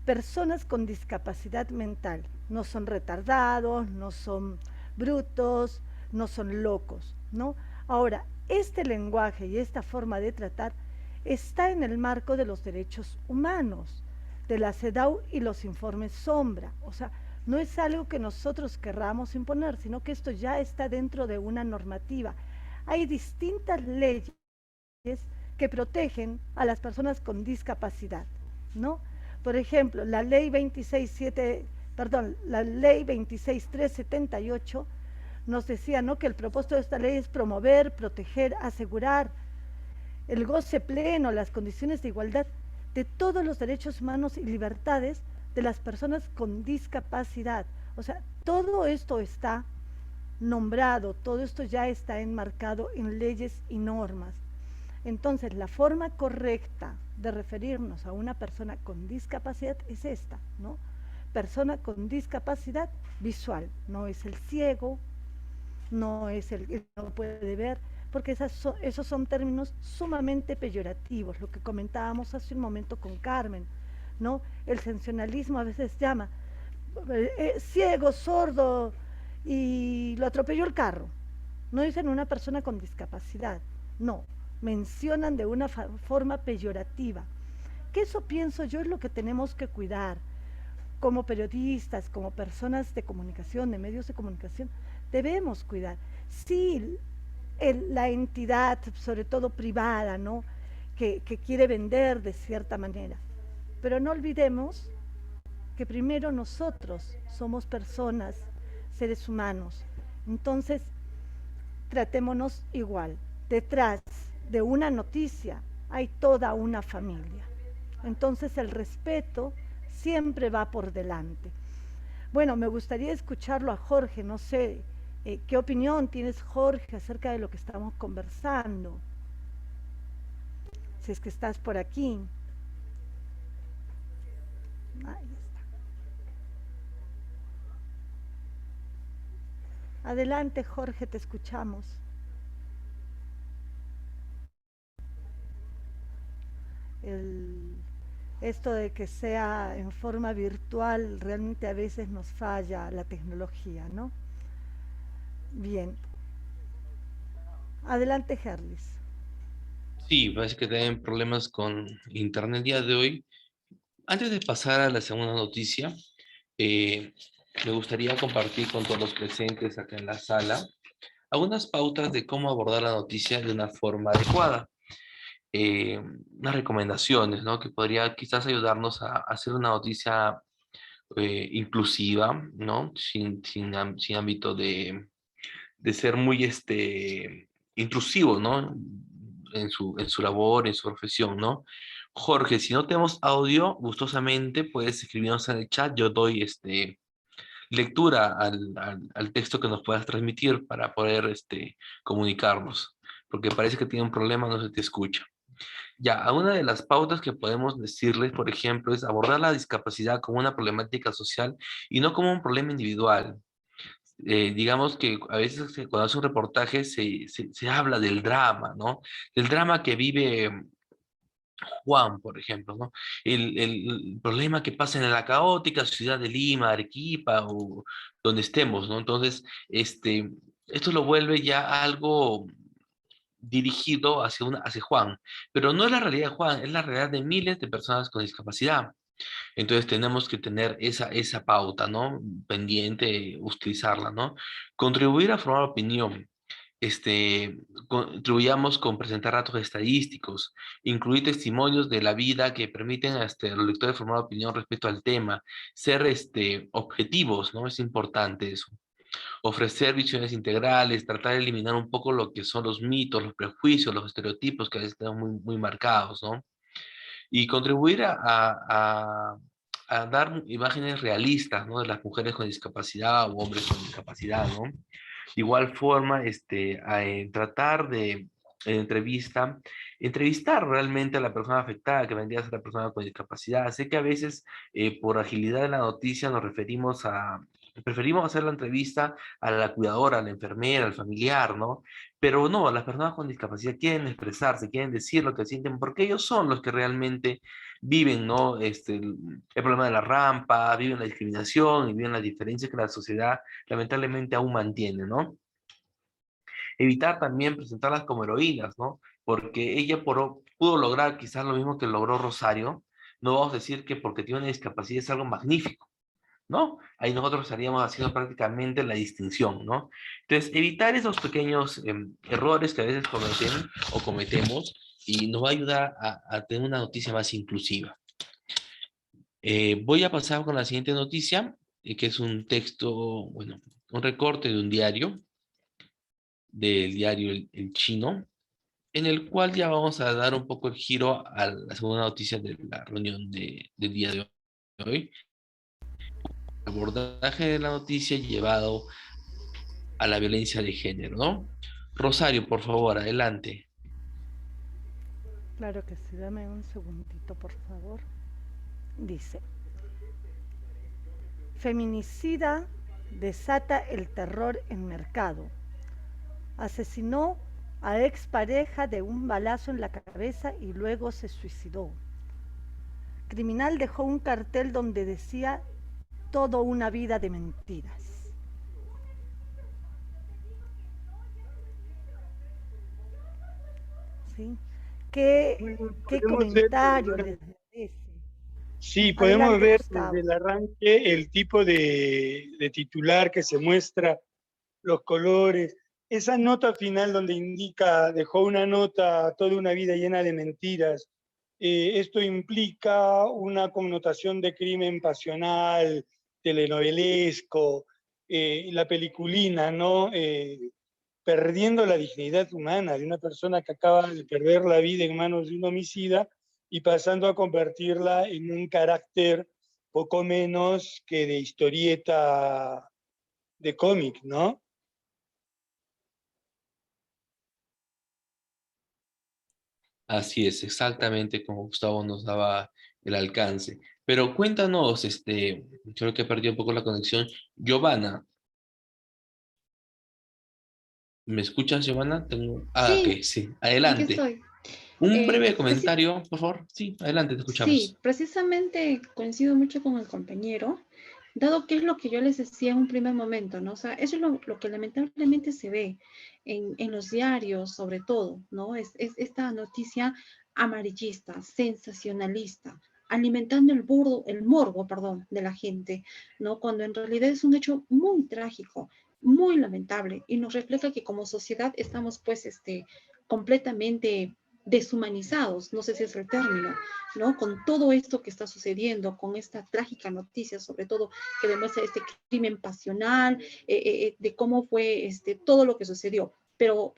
personas con discapacidad mental. No son retardados, no son brutos, no son locos, ¿no? Ahora, este lenguaje y esta forma de tratar está en el marco de los derechos humanos, de la CEDAW y los informes Sombra. O sea, no es algo que nosotros querramos imponer, sino que esto ya está dentro de una normativa. Hay distintas leyes que protegen a las personas con discapacidad, ¿no? Por ejemplo, la ley 26378 nos decía, ¿no?, que el propósito de esta ley es promover, proteger, asegurar el goce pleno, las condiciones de igualdad de todos los derechos humanos y libertades de las personas con discapacidad. O sea, todo esto está nombrado, todo esto ya está enmarcado en leyes y normas. Entonces, la forma correcta de referirnos a una persona con discapacidad es esta, ¿no? Persona con discapacidad visual, no es el ciego, no es el que no puede ver, porque esos son términos sumamente peyorativos, lo que comentábamos hace un momento con Carmen, ¿no? El sensacionalismo a veces llama ciego, sordo, y lo atropelló el carro. No dicen una persona con discapacidad, no, mencionan de una forma peyorativa, que eso pienso yo es lo que tenemos que cuidar como periodistas, como personas de comunicación, de medios de comunicación. Debemos cuidar. Sí, la entidad, sobre todo privada, ¿no?, que quiere vender de cierta manera, pero no olvidemos que primero nosotros somos personas, seres humanos, Entonces, tratémonos igual. Detrás de una noticia hay toda una familia. Entonces el respeto siempre va por delante. Bueno, me gustaría escucharlo a Jorge, no sé, ¿qué opinión tienes, Jorge, acerca de lo que estamos conversando? Si es que estás por aquí. Ahí está. Adelante, Jorge, te escuchamos. Esto de que sea en forma virtual, realmente a veces nos falla la tecnología, ¿no? Bien. Adelante, Herlis. Sí, parece que tienen problemas con internet el día de hoy. Antes de pasar a la segunda noticia, me gustaría compartir con todos los presentes acá en la sala algunas pautas de cómo abordar la noticia de una forma adecuada. Unas recomendaciones, ¿no? Que podría quizás ayudarnos a hacer una noticia inclusiva, ¿no? Sin ámbito de ser muy intrusivo, ¿no? En su labor, en su profesión, ¿no? Jorge, si no tenemos audio, gustosamente puedes escribirnos en el chat. Yo doy lectura al texto que nos puedas transmitir para poder comunicarnos, porque parece que tiene un problema, no se te escucha. Ya, una de las pautas que podemos decirles, por ejemplo, es abordar la discapacidad como una problemática social y no como un problema individual. Digamos que a veces cuando hace un reportaje se habla del drama, ¿no? Del drama que vive Juan, por ejemplo, ¿no? El problema que pasa en la caótica ciudad de Lima, Arequipa o donde estemos, ¿no? Entonces, esto lo vuelve ya algo dirigido hacia Juan, pero no es la realidad de Juan, es la realidad de miles de personas con discapacidad. Entonces tenemos que tener esa pauta, ¿no? Pendiente, utilizarla, ¿no? Contribuir a formar opinión. Contribuyamos con presentar datos estadísticos, incluir testimonios de la vida que permiten a los lectores formar opinión respecto al tema, ser objetivos, ¿no? Es importante eso. Ofrecer visiones integrales, tratar de eliminar un poco lo que son los mitos, los prejuicios, los estereotipos que a veces están muy marcados, ¿no? Y contribuir a dar imágenes realistas, ¿no? De las mujeres con discapacidad o hombres con discapacidad, ¿no? De igual forma, tratar de, en entrevistar realmente a la persona afectada, que vendría a ser la persona con discapacidad. Sé que a veces, por agilidad de la noticia, preferimos hacer la entrevista a la cuidadora, a la enfermera, al familiar, ¿no? Pero no, las personas con discapacidad quieren expresarse, quieren decir lo que sienten, porque ellos son los que realmente viven, ¿no? El problema de la rampa, viven la discriminación y viven las diferencias que la sociedad lamentablemente aún mantiene, ¿no? Evitar también presentarlas como heroínas, ¿no? Porque ella pudo lograr quizás lo mismo que logró Rosario. No vamos a decir que porque tiene una discapacidad es algo magnífico, ¿no? Ahí nosotros estaríamos haciendo prácticamente la distinción, ¿no? Entonces, evitar esos pequeños errores que a veces cometemos y nos va a ayudar a tener una noticia más inclusiva. Voy a pasar con la siguiente noticia, que es un texto, bueno, un recorte de un diario, del diario El Chino, en el cual ya vamos a dar un poco el giro a la segunda noticia de la reunión del día de hoy. Abordaje de la noticia llevado a la violencia de género, ¿no? Rosario, por favor, adelante. Claro que sí, dame un segundito, por favor. Dice, feminicida desata el terror en Mercado. Asesinó a expareja de un balazo en la cabeza y luego se suicidó. Criminal dejó un cartel donde decía "todo una vida de mentiras". ¿Sí? ¿Qué comentario les merece? Sí, podemos ver Gustavo. desde el arranque el tipo de titular que se muestra, los colores, esa nota final donde indica, dejó una nota, toda una vida llena de mentiras. Esto implica una connotación de crimen pasional, telenovelesco, la peliculina, ¿no? Perdiendo la dignidad humana de una persona que acaba de perder la vida en manos de un homicida y pasando a convertirla en un carácter poco menos que de historieta de cómic, ¿no? Así es, exactamente como Gustavo nos daba el alcance. Pero cuéntanos, creo que perdí un poco la conexión. Giovanna, ¿me escuchas, Giovanna? Sí, Ok, sí, aquí adelante. estoy. Un breve Preci- comentario, por favor. Sí, adelante, te sí, escuchamos. precisamente coincido mucho con el compañero, dado que es lo que yo les decía en un primer momento, ¿no? O sea, eso es lo que lamentablemente se ve en los diarios, sobre todo, ¿no? Es esta noticia amarillista, sensacionalista, alimentando el morbo, perdón, de la gente, ¿no? Cuando en realidad es un hecho muy trágico, muy lamentable, y nos refleja que como sociedad estamos, pues, completamente deshumanizados, no sé si es el término, ¿no? Con todo esto que está sucediendo, con esta trágica noticia, sobre todo que demuestra este crimen pasional, de cómo fue todo lo que sucedió. Pero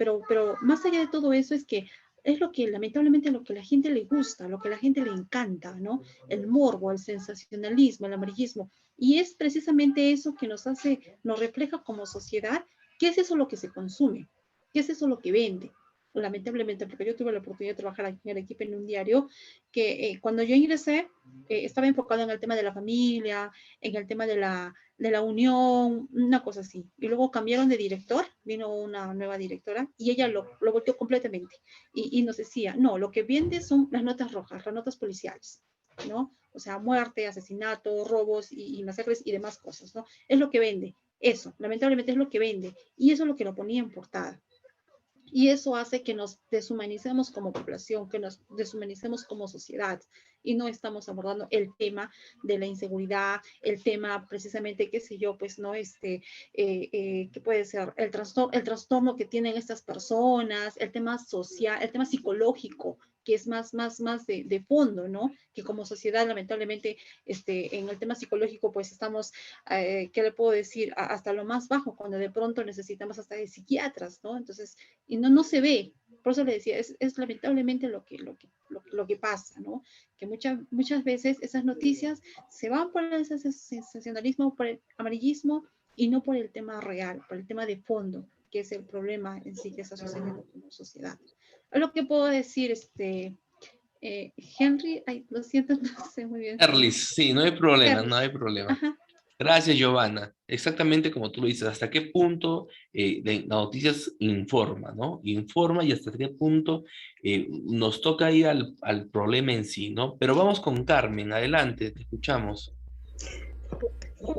más allá de todo eso es que es lo que lamentablemente lo que a la gente le gusta, lo que a la gente le encanta, ¿no? El morbo, el sensacionalismo, el amarillismo. Y es precisamente eso que nos hace, nos refleja como sociedad, ¿qué es eso lo que se consume? ¿Qué es eso lo que vende? Lamentablemente, porque yo tuve la oportunidad de trabajar aquí en Arequipa en un diario que cuando yo ingresé estaba enfocado en el tema de la familia, en el tema de la unión, una cosa así. Y luego cambiaron de director, vino una nueva directora y ella lo volteó completamente. Y nos decía, no, lo que vende son las notas rojas, las notas policiales, ¿no? O sea, muerte, asesinato, robos y masacres y demás cosas, ¿no? Es lo que vende. Eso, lamentablemente es lo que vende. Y eso es lo que lo ponía en portada. Y eso hace que nos deshumanicemos como población, que nos deshumanicemos como sociedad y no estamos abordando el tema de la inseguridad, el tema precisamente, qué sé yo, pues no, que puede ser el trastorno que tienen estas personas, el tema social, el tema psicológico, que es más de fondo, ¿no? Que como sociedad, lamentablemente, en el tema psicológico, pues estamos, ¿qué le puedo decir? Hasta lo más bajo, cuando de pronto necesitamos hasta de psiquiatras, ¿no? Entonces, y no se ve. Por eso le decía, es lamentablemente lo que pasa, ¿no? Que muchas veces esas noticias se van por el sensacionalismo, por el amarillismo y no por el tema real, por el tema de fondo, que es el problema en sí que está sucediendo como sociedad. Es lo que puedo decir, Henry, ay, lo siento, no sé muy bien. Erlis, sí, no hay problema, no Herlis. hay problema. Ajá. Gracias, Giovanna. Exactamente como tú lo dices, hasta qué punto las noticias informa, ¿no? Informa y hasta qué punto nos toca ir al problema en sí, ¿no? Pero vamos con Carmen, adelante, te escuchamos.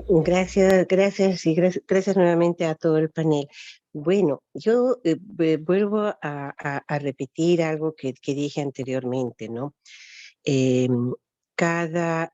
Gracias y gracias nuevamente a todo el panel. Bueno, yo vuelvo a repetir algo que dije anteriormente, ¿no? Cada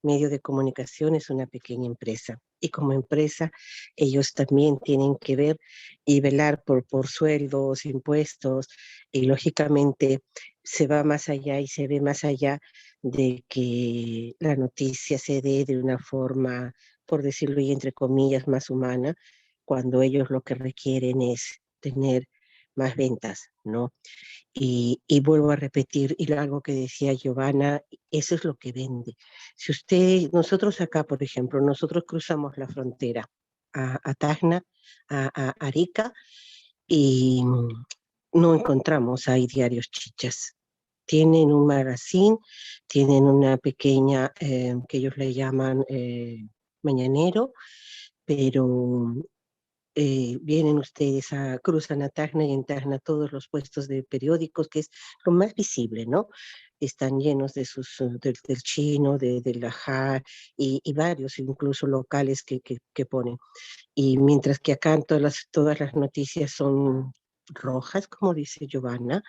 medio de comunicación es una pequeña empresa y como empresa ellos también tienen que ver y velar por sueldos, impuestos y lógicamente se va más allá y se ve más allá de que la noticia se dé de una forma, por decirlo y entre comillas, más humana, cuando ellos lo que requieren es tener más ventas, ¿no? Y vuelvo a repetir, y algo que decía Giovanna, eso es lo que vende. Si nosotros acá, por ejemplo, nosotros cruzamos la frontera a Tacna, a Arica, y no encontramos ahí diarios chichas. Tienen un magazine, tienen una pequeña, que ellos le llaman mañanero, pero vienen ustedes cruzan a Tacna y en Tacna todos los puestos de periódicos, que es lo más visible, ¿no? Están llenos de del chino, del ajá y varios, incluso locales que ponen. Y mientras que acá todas las noticias son rojas, como dice Giovanna,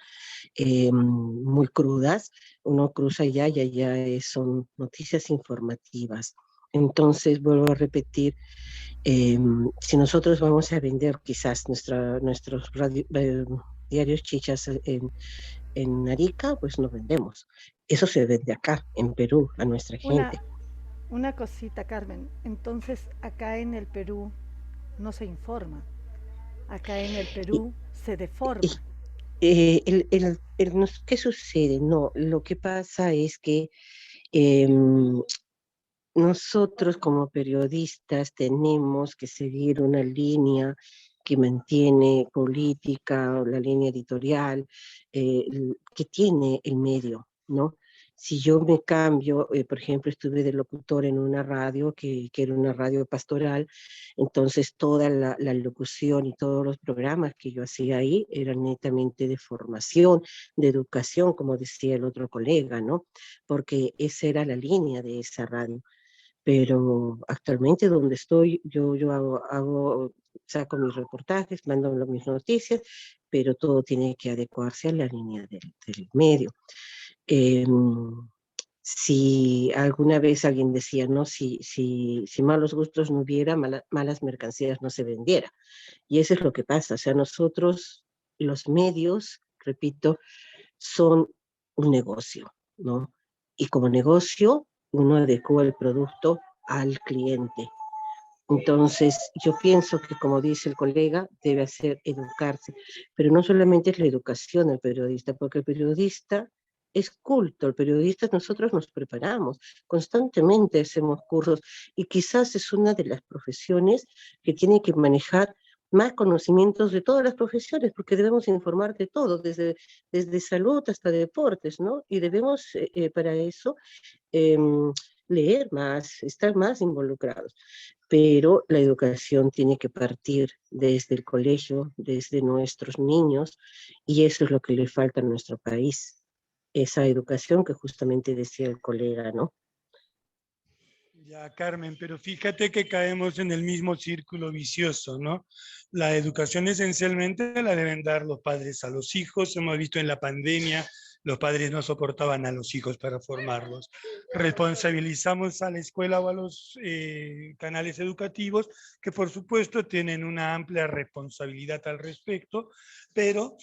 muy crudas, uno cruza allá y allá son noticias informativas. Entonces, vuelvo a repetir, si nosotros vamos a vender quizás nuestros diarios chichas en Arica, pues no vendemos. Eso se vende acá, en Perú, a nuestra gente. Una cosita, Carmen. Entonces, acá en el Perú no se informa. Acá en el Y, Perú se y, deforma. ¿Qué sucede? No, lo que pasa es que em, nosotros como periodistas tenemos que seguir una línea que mantiene política o la línea editorial que tiene el medio, ¿no? Si yo me cambio, por ejemplo, estuve de locutor en una radio que era una radio pastoral, entonces toda la locución y todos los programas que yo hacía ahí eran netamente de formación, de educación, como decía el otro colega, ¿no? Porque esa era la línea de esa radio. Pero actualmente donde estoy, yo saco mis reportajes, mando mis noticias, pero todo tiene que adecuarse a la línea del medio. Eh, si alguna vez alguien decía, ¿no? Si malos gustos no hubiera, malas mercancías no se vendiera. Y eso es lo que pasa. O sea, nosotros, los medios, repito, son un negocio, ¿no? Y como negocio, uno adecua el producto al cliente. Entonces, yo pienso que, como dice el colega, debe hacer educarse, pero no solamente es la educación del periodista, porque el periodista es culto, el periodista nosotros nos preparamos, constantemente hacemos cursos y quizás es una de las profesiones que tiene que manejar más conocimientos de todas las profesiones, porque debemos informar de todo, desde salud hasta deportes, ¿no? Y debemos para eso eh, leer más, estar más involucrados. Pero la educación tiene que partir desde el colegio, desde nuestros niños, y eso es lo que le falta a nuestro país, esa educación que justamente decía el colega, ¿no? Ya, Carmen, pero fíjate que caemos en el mismo círculo vicioso, ¿no? La educación esencialmente la deben dar los padres a los hijos. Hemos visto en la pandemia, los padres no soportaban a los hijos para formarlos. Responsabilizamos a la escuela o a los canales educativos, que por supuesto tienen una amplia responsabilidad al respecto, pero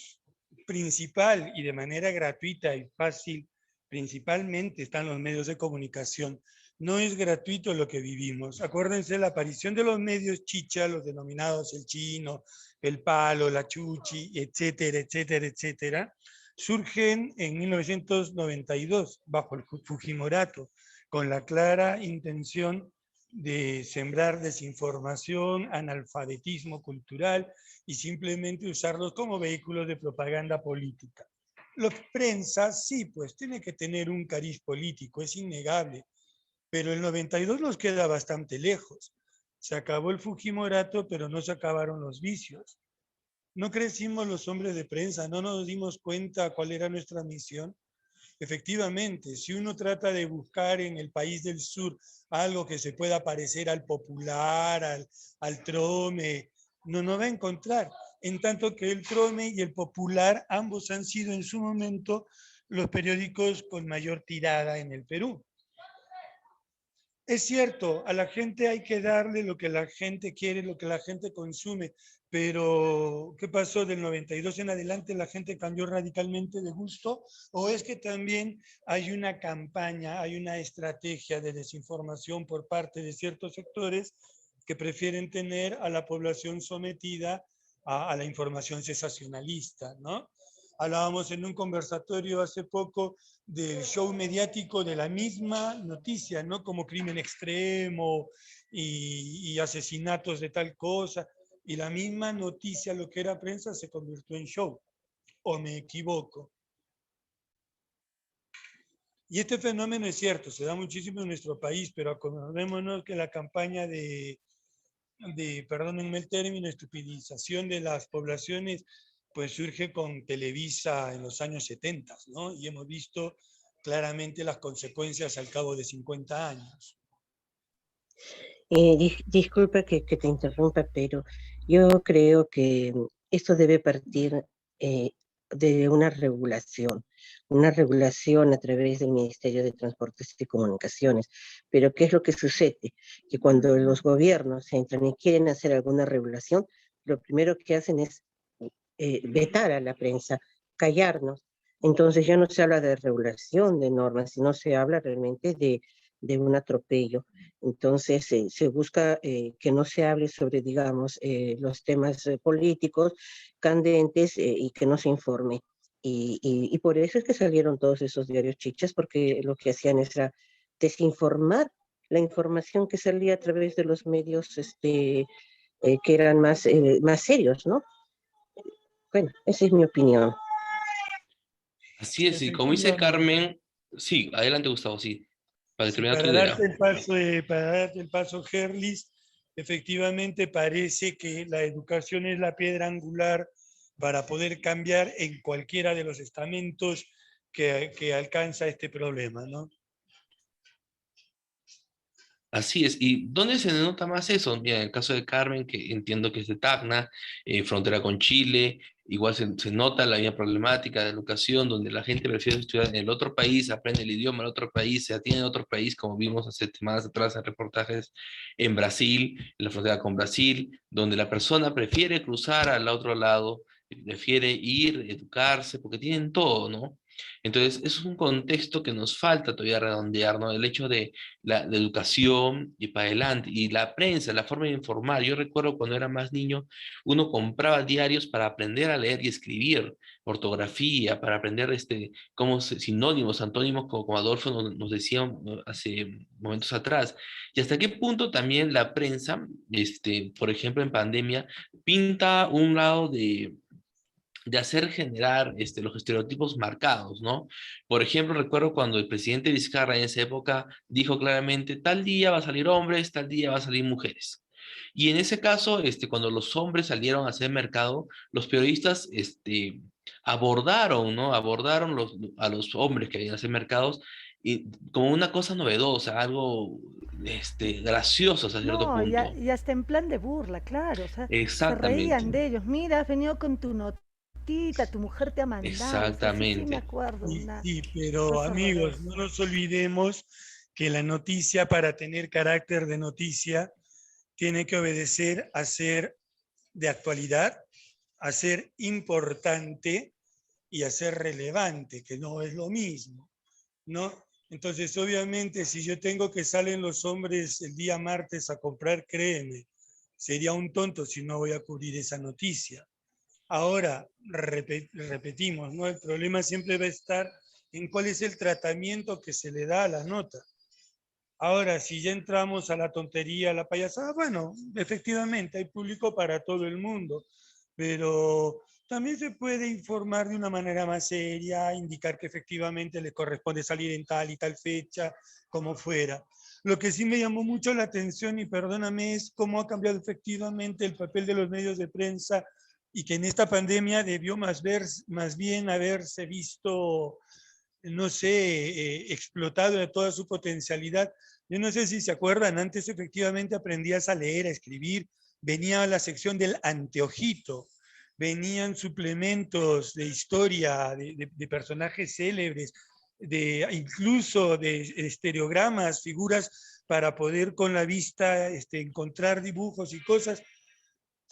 principal y de manera gratuita y fácil, principalmente están los medios de comunicación. No es gratuito lo que vivimos. Acuérdense la aparición de los medios chicha, los denominados el chino, el palo, la chuchi, etcétera, etcétera, etcétera, surgen en 1992 bajo el Fujimorato, con la clara intención de sembrar desinformación, analfabetismo cultural y simplemente usarlos como vehículos de propaganda política. Los prensa, sí, pues tiene que tener un cariz político, es innegable, pero el 92 nos queda bastante lejos. Se acabó el Fujimorato, pero no se acabaron los vicios. No crecimos los hombres de prensa, no nos dimos cuenta cuál era nuestra misión. Efectivamente, si uno trata de buscar en el país del sur algo que se pueda parecer al Popular, al Trome, no va a encontrar. En tanto que el Trome y el Popular, ambos han sido en su momento los periódicos con mayor tirada en el Perú. Es cierto, a la gente hay que darle lo que la gente quiere, lo que la gente consume, pero ¿qué pasó del 92 en adelante? ¿La gente cambió radicalmente de gusto? ¿O es que también hay una campaña, hay una estrategia de desinformación por parte de ciertos sectores que prefieren tener a la población sometida a la información sensacionalista, ¿no? Hablábamos en un conversatorio hace poco del show mediático de la misma noticia, ¿no? Como crimen extremo y asesinatos de tal cosa. Y la misma noticia, lo que era prensa, se convirtió en show. ¿O me equivoco? Y este fenómeno es cierto, se da muchísimo en nuestro país, pero acordémonos que la campaña perdónenme el término, estupidización de las poblaciones, pues surge con Televisa en los años 70, ¿no? Y hemos visto claramente las consecuencias al cabo de 50 años. Disculpa que te interrumpa, pero yo creo que esto debe partir de una regulación a través del Ministerio de Transportes y Comunicaciones. Pero ¿qué es lo que sucede? Que cuando los gobiernos entran y quieren hacer alguna regulación, lo primero que hacen es vetar a la prensa, callarnos. Entonces ya no se habla de regulación de normas, sino se habla realmente de de un atropello. Entonces se busca que no se hable sobre, digamos, los temas políticos candentes y que no se informe. Y por eso es que salieron todos esos diarios chichas, porque lo que hacían era desinformar la información que salía a través de los medios que eran más serios, ¿no? Bueno, esa es mi opinión. Así es, y como dice Carmen, sí, adelante Gustavo, sí, para Sí, terminar tu para idea. darte el paso, Gerlis, efectivamente parece que la educación es la piedra angular para poder cambiar en cualquiera de los estamentos que alcanza este problema, ¿no? Así es. ¿Y dónde se nota más eso? Mira, en el caso de Carmen, que entiendo que es de Tacna, frontera con Chile, igual se nota la misma problemática de educación, donde la gente prefiere estudiar en el otro país, aprende el idioma en otro país, se atiende en otro país, como vimos hace semanas atrás en reportajes en Brasil, en la frontera con Brasil, donde la persona prefiere cruzar al otro lado, prefiere ir, educarse, porque tienen todo, ¿no? Entonces, eso es un contexto que nos falta todavía redondear, ¿no? El hecho de la educación y para adelante, y la prensa, la forma de informar. Yo recuerdo cuando era más niño, uno compraba diarios para aprender a leer y escribir, ortografía, para aprender sinónimos, antónimos, como Adolfo nos decía hace momentos atrás. Y hasta qué punto también la prensa, por ejemplo, en pandemia, pinta un lado de hacer generar los estereotipos marcados, ¿no? Por ejemplo, recuerdo cuando el presidente Vizcarra en esa época dijo claramente, tal día va a salir hombres, tal día va a salir mujeres. Y en ese caso, cuando los hombres salieron a hacer mercado, los periodistas abordaron, ¿no? Abordaron a los hombres que habían a hacer mercados y como una cosa novedosa, algo gracioso hasta cierto No, punto. y hasta en plan de burla, claro, o sea, se reían Exactamente, de ellos. Mira, has venido con tu notita, tu mujer te ha mandado, o sea, sí, sí me exactamente. acuerdo, una Sí, pero cosa amigos, horrorosa. no nos olvidemos que la noticia, para tener carácter de noticia, tiene que obedecer a ser de actualidad, a ser importante y a ser relevante, que no es lo mismo, ¿no? Entonces, obviamente, si yo tengo que salen los hombres el día martes a comprar, créeme, sería un tonto si no voy a cubrir esa noticia. Ahora, repetimos, ¿no? El problema siempre va a estar en cuál es el tratamiento que se le da a la nota. Ahora, si ya entramos a la tontería, a la payasada, bueno, efectivamente hay público para todo el mundo, pero también se puede informar de una manera más seria, indicar que efectivamente le corresponde salir en tal y tal fecha, como fuera. Lo que sí me llamó mucho la atención, y perdóname, es cómo ha cambiado efectivamente el papel de los medios de prensa y que en esta pandemia debió más bien haberse visto, no sé, explotado de toda su potencialidad. Yo no sé si se acuerdan, antes efectivamente aprendías a leer, a escribir, venía la sección del anteojito, venían suplementos de historia, de personajes célebres, incluso de estereogramas, figuras para poder con la vista encontrar dibujos y cosas.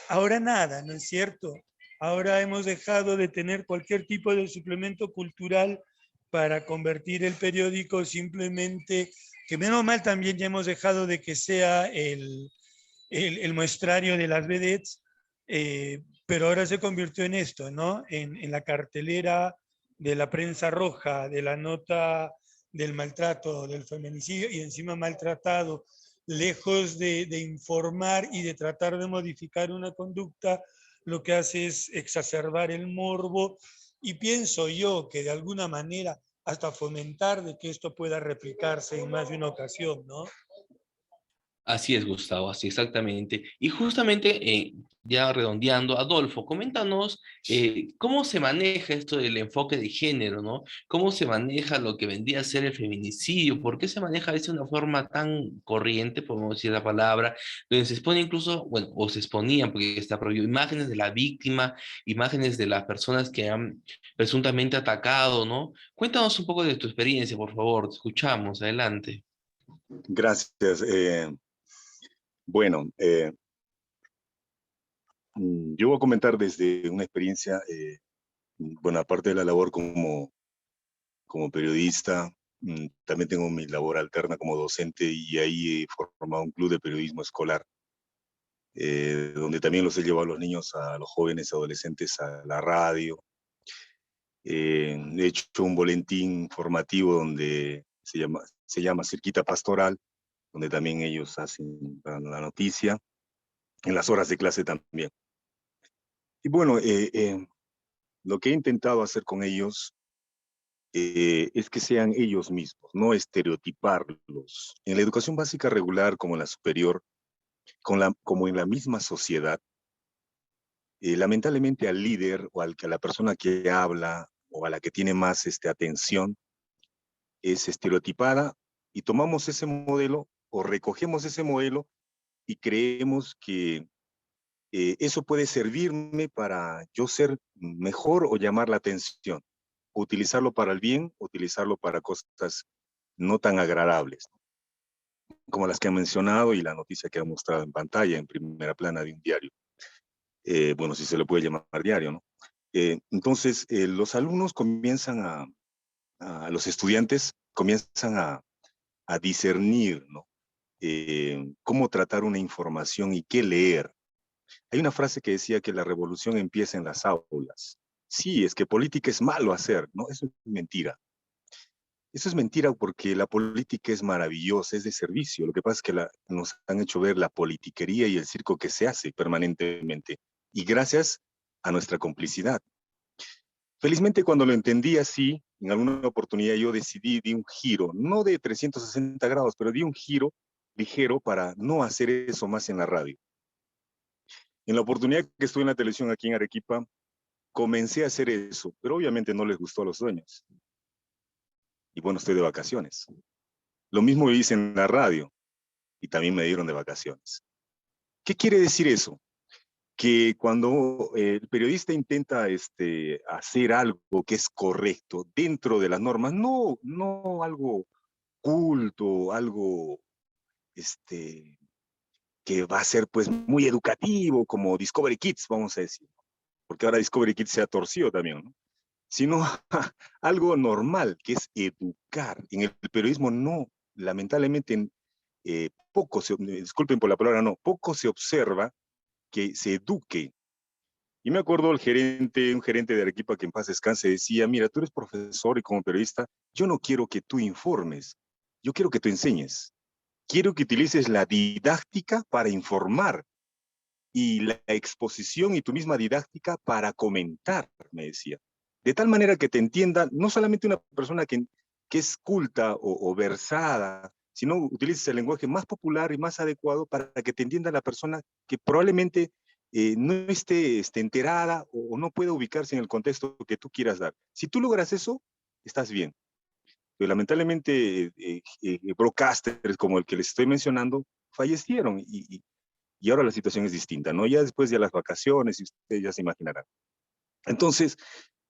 Ahora nada, ¿no es cierto? Ahora hemos dejado de tener cualquier tipo de suplemento cultural para convertir el periódico simplemente, que menos mal también ya hemos dejado de que sea el muestrario de las vedettes, pero ahora se convirtió en esto, ¿no? En la cartelera de la prensa roja, de la nota del maltrato, del feminicidio y encima maltratado, lejos de informar y de tratar de modificar una conducta, lo que hace es exacerbar el morbo y pienso yo que de alguna manera hasta fomentar de que esto pueda replicarse en más de una ocasión, ¿no? Así es, Gustavo, así exactamente. Y justamente, ya redondeando, Adolfo, coméntanos cómo se maneja esto del enfoque de género, ¿no? ¿Cómo se maneja lo que vendría a ser el feminicidio? ¿Por qué se maneja de una forma tan corriente, podemos decir la palabra, donde se expone incluso, bueno, o se exponían, porque está prohibido, imágenes de la víctima, imágenes de las personas que han presuntamente atacado, ¿no? Cuéntanos un poco de tu experiencia, por favor, te escuchamos, adelante. Gracias. Bueno, yo voy a comentar desde una experiencia, bueno, aparte de la labor como periodista, También tengo mi labor alterna como docente y ahí he formado un club de periodismo escolar, donde también los he llevado a los niños, a los jóvenes, adolescentes a la radio. He hecho un boletín formativo donde se llama Cerquita Pastoral, donde también ellos hacen la noticia, en las horas de clase también. Y bueno, lo que he intentado hacer con ellos es que sean ellos mismos, no estereotiparlos. En la educación básica regular como en la superior, como en la misma sociedad, lamentablemente al líder o a la persona que habla o a la que tiene más atención es estereotipada y tomamos ese modelo o recogemos ese modelo y creemos que eso puede servirme para yo ser mejor o llamar la atención, utilizarlo para el bien, utilizarlo para cosas no tan agradables, como las que han mencionado y la noticia que han mostrado en pantalla, en primera plana de un diario. Bueno, si se le puede llamar diario, ¿no? Entonces, los alumnos comienzan los estudiantes comienzan a discernir, ¿no? Cómo tratar una información y qué leer. Hay una frase que decía que la revolución empieza en las aulas. Sí, es que política es malo hacer, ¿no? Eso es mentira. Eso es mentira porque la política es maravillosa, es de servicio. Lo que pasa es que nos han hecho ver la politiquería y el circo que se hace permanentemente. Y gracias a nuestra complicidad. Felizmente cuando lo entendí así, en alguna oportunidad yo di un giro, no de 360 grados, pero di un giro ligero para no hacer eso más en la radio. En la oportunidad que estuve en la televisión aquí en Arequipa, comencé a hacer eso, pero obviamente no les gustó a los dueños. Y bueno, estoy de vacaciones. Lo mismo hice en la radio y también me dieron de vacaciones. ¿Qué quiere decir eso? Que cuando el periodista intenta hacer algo que es correcto dentro de las normas, no algo culto, algo que va a ser pues muy educativo, como Discovery Kids, vamos a decir, porque ahora Discovery Kids se ha torcido también, ¿no? Sino algo normal, que es educar. En el periodismo no, lamentablemente, disculpen por la palabra, no, poco se observa que se eduque. Y me acuerdo un gerente de Arequipa que en paz descanse decía, mira, tú eres profesor y como periodista, yo no quiero que tú informes, yo quiero que tú enseñes. Quiero que utilices la didáctica para informar y la exposición y tu misma didáctica para comentar, me decía. De tal manera que te entienda no solamente una persona que es culta o versada, sino utilices el lenguaje más popular y más adecuado para que te entienda la persona que probablemente no esté enterada o no pueda ubicarse en el contexto que tú quieras dar. Si tú logras eso, estás bien. Pero lamentablemente broadcasters como el que les estoy mencionando fallecieron y ahora la situación es distinta, ¿no? Ya después de las vacaciones, y ustedes ya se imaginarán. Entonces,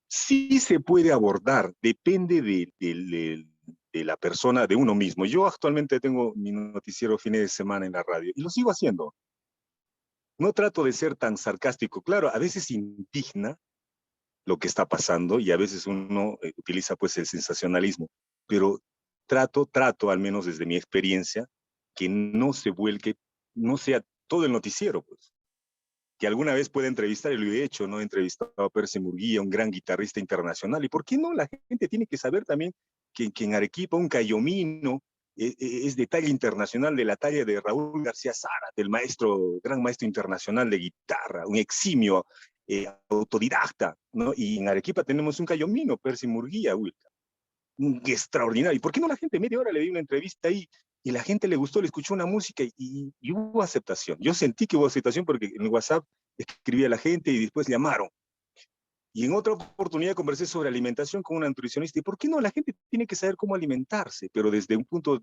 sí se puede abordar, depende de la persona, de uno mismo. Yo actualmente tengo mi noticiero fines de semana en la radio y lo sigo haciendo. No trato de ser tan sarcástico. Claro, a veces indigna lo que está pasando y a veces uno utiliza pues el sensacionalismo, pero trato, al menos desde mi experiencia, que no se vuelque, no sea todo el noticiero, pues. Que alguna vez pueda entrevistar, y lo he hecho, ¿no? He entrevistado a Percy Murguía, un gran guitarrista internacional, y ¿por qué no? La gente tiene que saber también que en Arequipa un cayomino es de talla internacional, de la talla de Raúl García Zárate, del gran maestro internacional de guitarra, un eximio autodidacta, ¿no? Y en Arequipa tenemos un cayomino, Percy Murguía, Wilka, un extraordinario. ¿Y por qué no la gente media hora le di una entrevista ahí y la gente le gustó, le escuchó una música y hubo aceptación? Yo sentí que hubo aceptación porque en WhatsApp escribía a la gente y después llamaron. Y en otra oportunidad conversé sobre alimentación con una nutricionista. ¿Y por qué no? La gente tiene que saber cómo alimentarse, pero desde un punto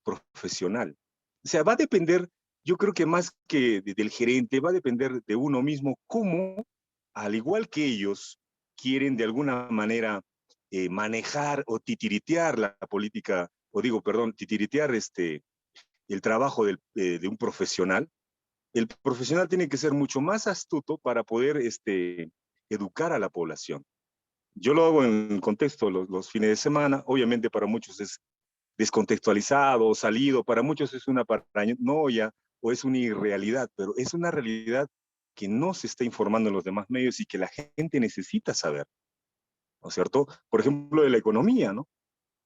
profesional. O sea, va a depender, yo creo que más que del gerente, va a depender de uno mismo cómo, al igual que ellos, quieren de alguna manera manejar o titiritear la política, titiritear el trabajo de un profesional. El profesional tiene que ser mucho más astuto para poder educar a la población. Yo lo hago en contexto los fines de semana, obviamente para muchos es descontextualizado, salido, para muchos es una paranoia o es una irrealidad, pero es una realidad que no se está informando en los demás medios y que la gente necesita saber, ¿no es cierto? Por ejemplo, de la economía, ¿no?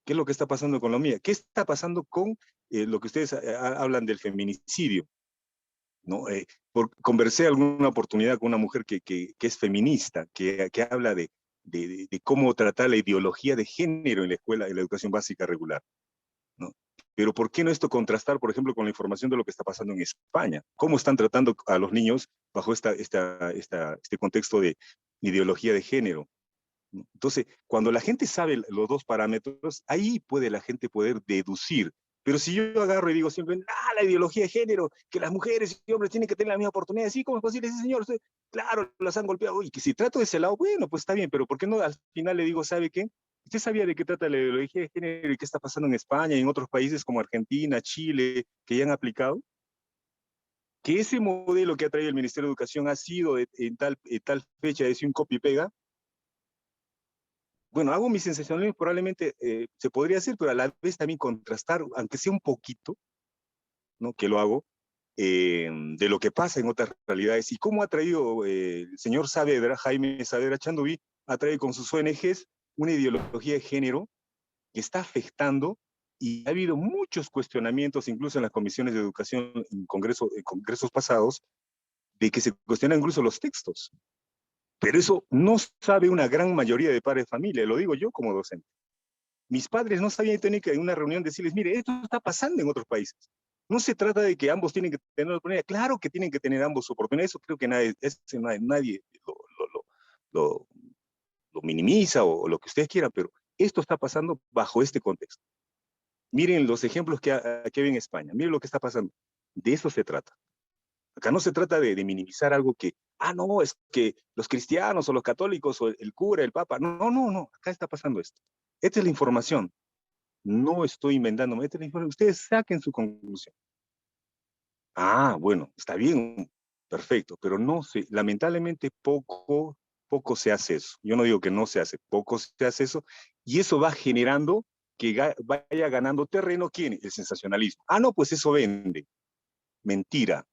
¿Qué es lo que está pasando con la economía? ¿Qué está pasando con lo que ustedes hablan del feminicidio? ¿No? Conversé alguna oportunidad con una mujer que es feminista, que habla de cómo tratar la ideología de género en la escuela, en la educación básica regular, ¿no? Pero ¿por qué no esto contrastar, por ejemplo, con la información de lo que está pasando en España? ¿Cómo están tratando a los niños bajo este contexto de ideología de género? Entonces, cuando la gente sabe los dos parámetros, ahí puede la gente poder deducir. Pero si yo agarro y digo siempre, la ideología de género, que las mujeres y hombres tienen que tener la misma oportunidad, ¿sí? ¿Cómo es posible? Sí, señor, usted, claro, las han golpeado. Y que si trato de ese lado, bueno, pues está bien, pero ¿por qué no al final le digo, ¿sabe qué? ¿Usted sabía de qué trata la ideología de género y qué está pasando en España y en otros países como Argentina, Chile, que ya han aplicado? Que ese modelo que ha traído el Ministerio de Educación ha sido en tal fecha, es un copy y pega. Bueno, hago mi sensacionalismo, probablemente se podría hacer, pero a la vez también contrastar, aunque sea un poquito, ¿no? Que lo hago, de lo que pasa en otras realidades. Y cómo ha traído el señor Saavedra, Jaime Saavedra Chandoví, ha traído con sus ONGs una ideología de género que está afectando, y ha habido muchos cuestionamientos, incluso en las comisiones de educación, en congresos pasados, de que se cuestionan incluso los textos. Pero eso no sabe una gran mayoría de padres de familia, lo digo yo como docente. Mis padres no sabían tener que en una reunión decirles, mire, esto está pasando en otros países. No se trata de que ambos tienen que tener oportunidad. Claro que tienen que tener ambos oportunidades. Eso creo que nadie lo minimiza o lo que ustedes quieran, pero esto está pasando bajo este contexto. Miren los ejemplos que hay en España. Miren lo que está pasando. De eso se trata. Acá no se trata de minimizar algo que, no, es que los cristianos o los católicos o el cura, el papa. No. Acá está pasando esto. Esta es la información. No estoy inventándome. Esta es la información. Ustedes saquen su conclusión. Bueno, está bien. Perfecto. Pero no sé, lamentablemente poco se hace eso. Yo no digo que no se hace, poco se hace eso. Y eso va generando que vaya ganando terreno. ¿Quién? El sensacionalismo. No, pues eso vende. Mentira.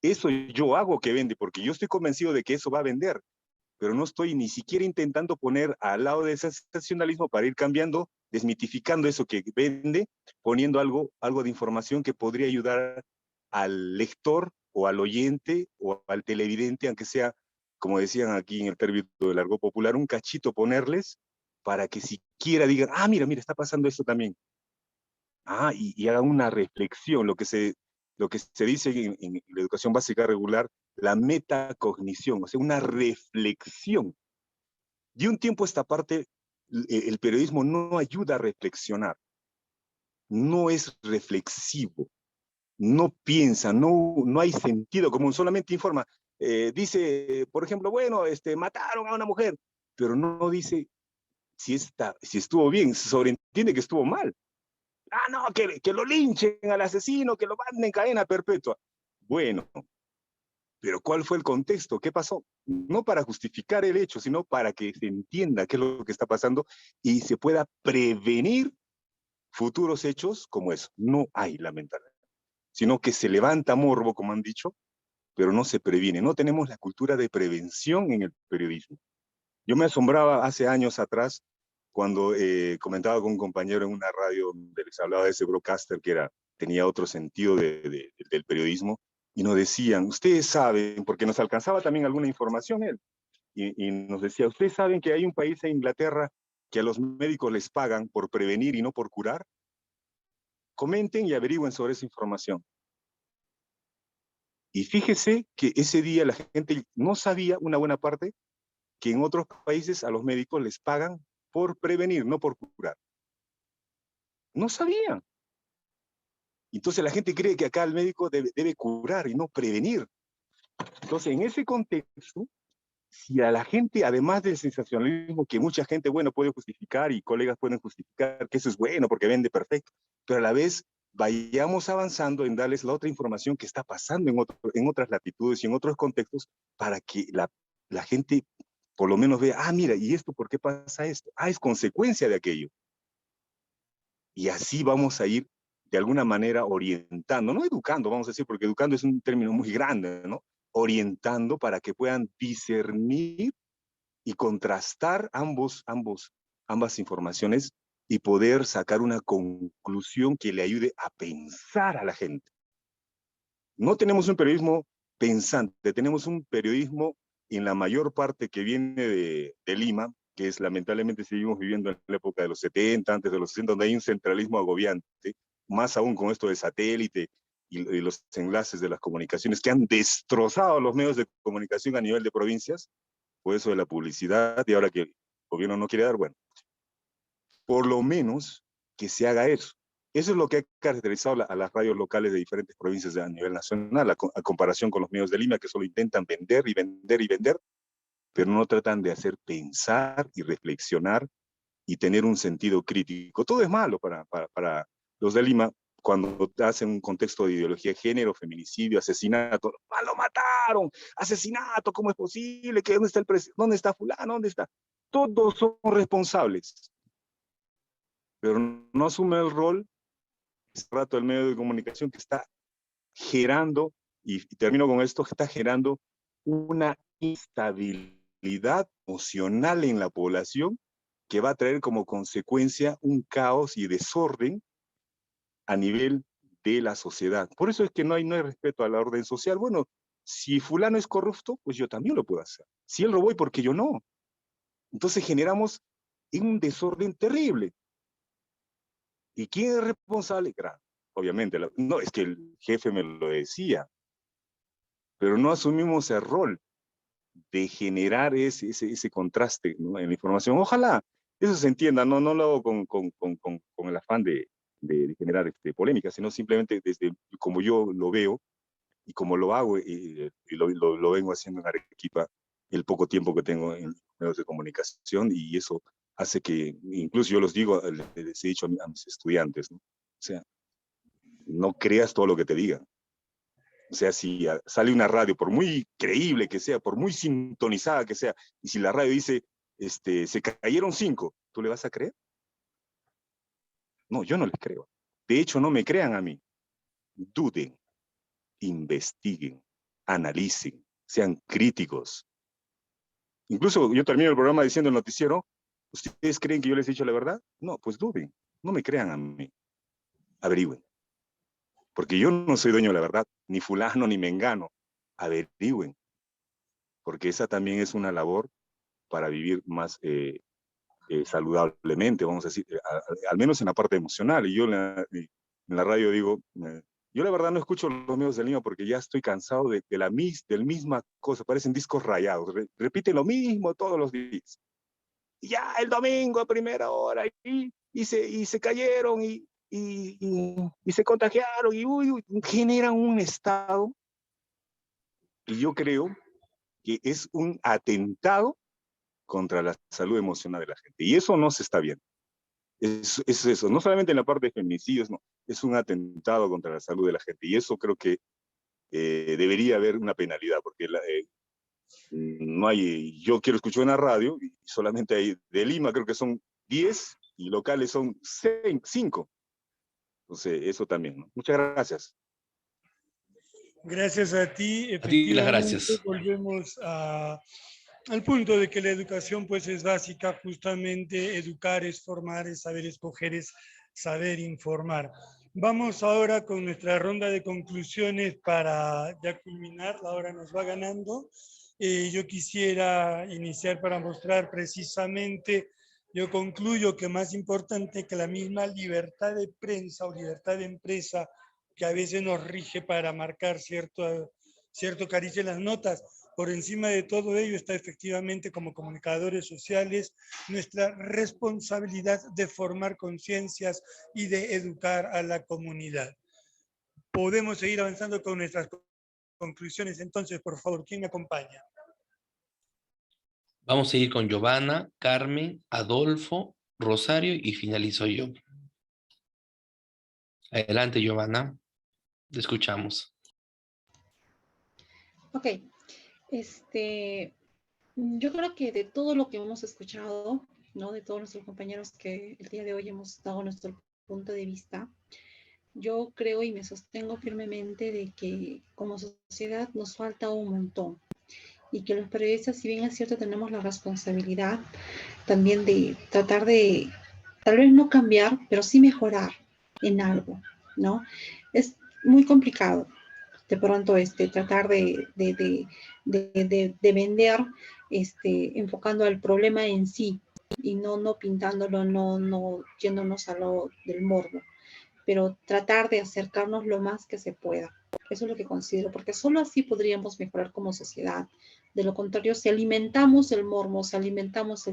Eso yo hago que vende, porque yo estoy convencido de que eso va a vender, pero no estoy ni siquiera intentando poner al lado de ese sensacionalismo para ir cambiando, desmitificando eso que vende, poniendo algo de información que podría ayudar al lector o al oyente o al televidente, aunque sea, como decían aquí en el término del argot popular, un cachito ponerles para que siquiera digan, mira, está pasando esto también. Y hagan una reflexión, lo que se dice en la educación básica regular, la metacognición, o sea, una reflexión. De un tiempo a esta parte, el periodismo no ayuda a reflexionar, no es reflexivo, no piensa, no hay sentido común, solamente informa. Dice, por ejemplo, bueno, mataron a una mujer, pero no dice si estuvo bien, se sobreentiende que estuvo mal. No, que lo linchen al asesino, que lo manden en cadena perpetua. Bueno, pero ¿cuál fue el contexto? ¿Qué pasó? No para justificar el hecho, sino para que se entienda qué es lo que está pasando y se pueda prevenir futuros hechos como eso. No hay, lamentablemente. Sino que se levanta morbo, como han dicho, pero no se previene. No tenemos la cultura de prevención en el periodismo. Yo me asombraba hace años atrás cuando comentaba con un compañero en una radio donde les hablaba de ese broadcaster que tenía otro sentido del periodismo, y nos decían, ustedes saben, porque nos alcanzaba también alguna información él, y nos decía, ustedes saben que hay un país en Inglaterra que a los médicos les pagan por prevenir y no por curar. Comenten y averigüen sobre esa información. Y fíjese que ese día la gente no sabía, una buena parte, que en otros países a los médicos les pagan por prevenir, no por curar. No sabían. Entonces la gente cree que acá el médico debe curar y no prevenir. Entonces, en ese contexto, si a la gente, además del sensacionalismo, que mucha gente, puede justificar y colegas pueden justificar que eso es bueno porque vende perfecto, pero a la vez vayamos avanzando en darles la otra información que está pasando en otras latitudes y en otros contextos para que la gente por lo menos vea, mira, ¿y esto por qué pasa esto? Es consecuencia de aquello. Y así vamos a ir de alguna manera orientando, no educando, vamos a decir, porque educando es un término muy grande, ¿no? Orientando para que puedan discernir y contrastar ambas informaciones y poder sacar una conclusión que le ayude a pensar a la gente. No tenemos un periodismo pensante, tenemos un periodismo en la mayor parte que viene de Lima, que es lamentablemente seguimos viviendo en la época de los 70, antes de los 60, donde hay un centralismo agobiante, más aún con esto de satélite y los enlaces de las comunicaciones que han destrozado los medios de comunicación a nivel de provincias, por eso de la publicidad, y ahora que el gobierno no quiere dar, bueno, por lo menos que se haga eso. Eso es lo que ha caracterizado a las radios locales de diferentes provincias a nivel nacional, a comparación con los medios de Lima, que solo intentan vender y vender y vender, pero no tratan de hacer pensar y reflexionar y tener un sentido crítico. Todo es malo para los de Lima cuando hacen un contexto de ideología de género, feminicidio, asesinato. ¡Ah, lo mataron! ¡Asesinato! ¿Cómo es posible? ¿Dónde está el presidente? ¿Dónde está fulano? ¿Dónde está? Todos son responsables, pero no asume el rol este rato el medio de comunicación que está generando, y termino con esto, está generando una instabilidad emocional en la población que va a traer como consecuencia un caos y desorden a nivel de la sociedad. Por eso es que no hay respeto a la orden social. Bueno, si fulano es corrupto, pues yo también lo puedo hacer. Si él robó, ¿y por qué yo no? Entonces generamos un desorden terrible. ¿Y quién es responsable? Claro, obviamente, no, es que el jefe me lo decía, pero no asumimos el rol de generar ese contraste, ¿no?, en la información. Ojalá eso se entienda, no lo hago con el afán de generar polémica, sino simplemente desde como yo lo veo y como lo hago y lo vengo haciendo en Arequipa el poco tiempo que tengo en medios de comunicación, y eso hace que, incluso yo los digo, les he dicho a mis estudiantes, ¿no? O sea, no creas todo lo que te digan. O sea, si sale una radio, por muy creíble que sea, por muy sintonizada que sea, y si la radio dice, se cayeron 5, ¿tú le vas a creer? No, yo no les creo. De hecho, no me crean a mí. Duden, investiguen, analicen, sean críticos. Incluso yo termino el programa diciendo el noticiero, ¿ustedes creen que yo les he dicho la verdad? No, pues duden, no me crean a mí. Averigüen. Porque yo no soy dueño de la verdad, ni fulano, ni mengano. Averigüen. Porque esa también es una labor para vivir más saludablemente, vamos a decir, al menos en la parte emocional. Y yo en la radio digo, yo la verdad no escucho los medios de Lima porque ya estoy cansado de la misma cosa, parecen discos rayados, repiten lo mismo todos los días. Y ya el domingo a primera hora, y se cayeron, y se contagiaron, y generan un estado, y yo creo que es un atentado contra la salud emocional de la gente. Y eso no se está viendo. Es eso, no solamente en la parte de feminicidios, no, es un atentado contra la salud de la gente. Y eso creo que debería haber una penalidad, porque no hay, yo quiero escuchar una radio, y solamente hay de Lima, creo que son 10, y locales son 5. Entonces, eso también, ¿no? Muchas gracias. Gracias a ti. A ti las Efectivamente, gracias. volvemos al punto de que la educación pues es básica. Justamente educar es formar, es saber escoger, es saber informar. Vamos ahora con nuestra ronda de conclusiones para ya culminar. La hora nos va ganando. Yo quisiera iniciar para mostrar precisamente, yo concluyo que más importante que la misma libertad de prensa o libertad de empresa que a veces nos rige para marcar cierto cariz en las notas, por encima de todo ello está efectivamente como comunicadores sociales nuestra responsabilidad de formar conciencias y de educar a la comunidad. Podemos seguir avanzando con nuestras conclusiones. Entonces, por favor, ¿quién me acompaña? Vamos a ir con Giovanna, Carmen, Adolfo, Rosario y finalizo yo. Adelante, Giovanna. Te escuchamos. Ok. Yo creo que de todo lo que hemos escuchado, ¿no?, de todos nuestros compañeros que el día de hoy hemos dado nuestro punto de vista, yo creo y me sostengo firmemente de que como sociedad nos falta un montón y que los periodistas, si bien es cierto, tenemos la responsabilidad también de tratar de, tal vez no cambiar, pero sí mejorar en algo, ¿no? Es muy complicado de pronto tratar de vender enfocando al problema en sí y no pintándolo, no yéndonos a lo del morbo, pero tratar de acercarnos lo más que se pueda. Eso es lo que considero, porque solo así podríamos mejorar como sociedad. De lo contrario, si alimentamos el morbo, si alimentamos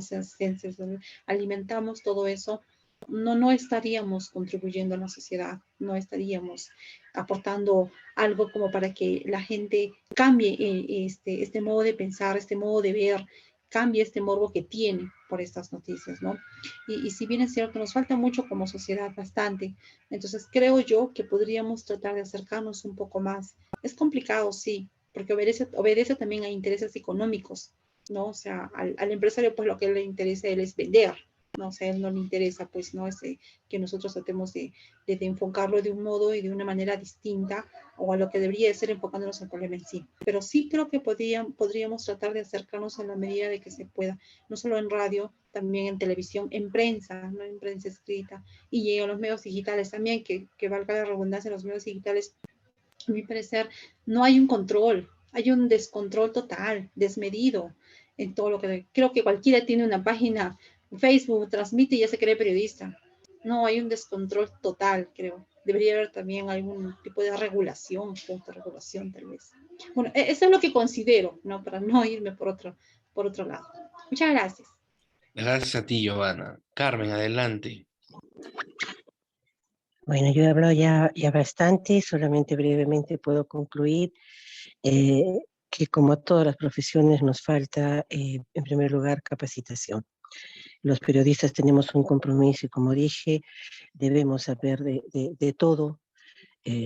alimentamos todo eso, no estaríamos contribuyendo a la sociedad, no estaríamos aportando algo como para que la gente cambie este modo de pensar, este modo de ver, cambie este morbo que tiene por estas noticias, ¿no? Y si bien es cierto, nos falta mucho como sociedad, bastante. Entonces creo yo que podríamos tratar de acercarnos un poco más. Es complicado, sí, porque obedece también a intereses económicos, ¿no? O sea, al empresario pues lo que le interesa a él es vender, ¿no? O sea, a él no le interesa pues, ¿no? Que nosotros tratemos de enfocarlo de un modo y de una manera distinta o a lo que debería de ser enfocándonos al problema en sí. Pero sí creo que podríamos tratar de acercarnos en la medida de que se pueda, no solo en radio, también en televisión, en prensa, ¿no? En prensa escrita y en los medios digitales también, que valga la redundancia, en los medios digitales, a mi parecer, no hay un control, hay un descontrol total, desmedido en todo lo que... Creo que cualquiera tiene una página, Facebook, transmite y ya se cree periodista. No, hay un descontrol total, creo. Debería haber también algún tipo de regulación, autorregulación tal vez. Bueno, eso es lo que considero, ¿no? Para no irme por otro lado. Muchas gracias. Gracias a ti, Giovanna. Carmen, adelante. Bueno, yo he hablado ya bastante, solamente brevemente puedo concluir que como a todas las profesiones nos falta, en primer lugar, capacitación. Los periodistas tenemos un compromiso y, como dije, debemos saber de todo,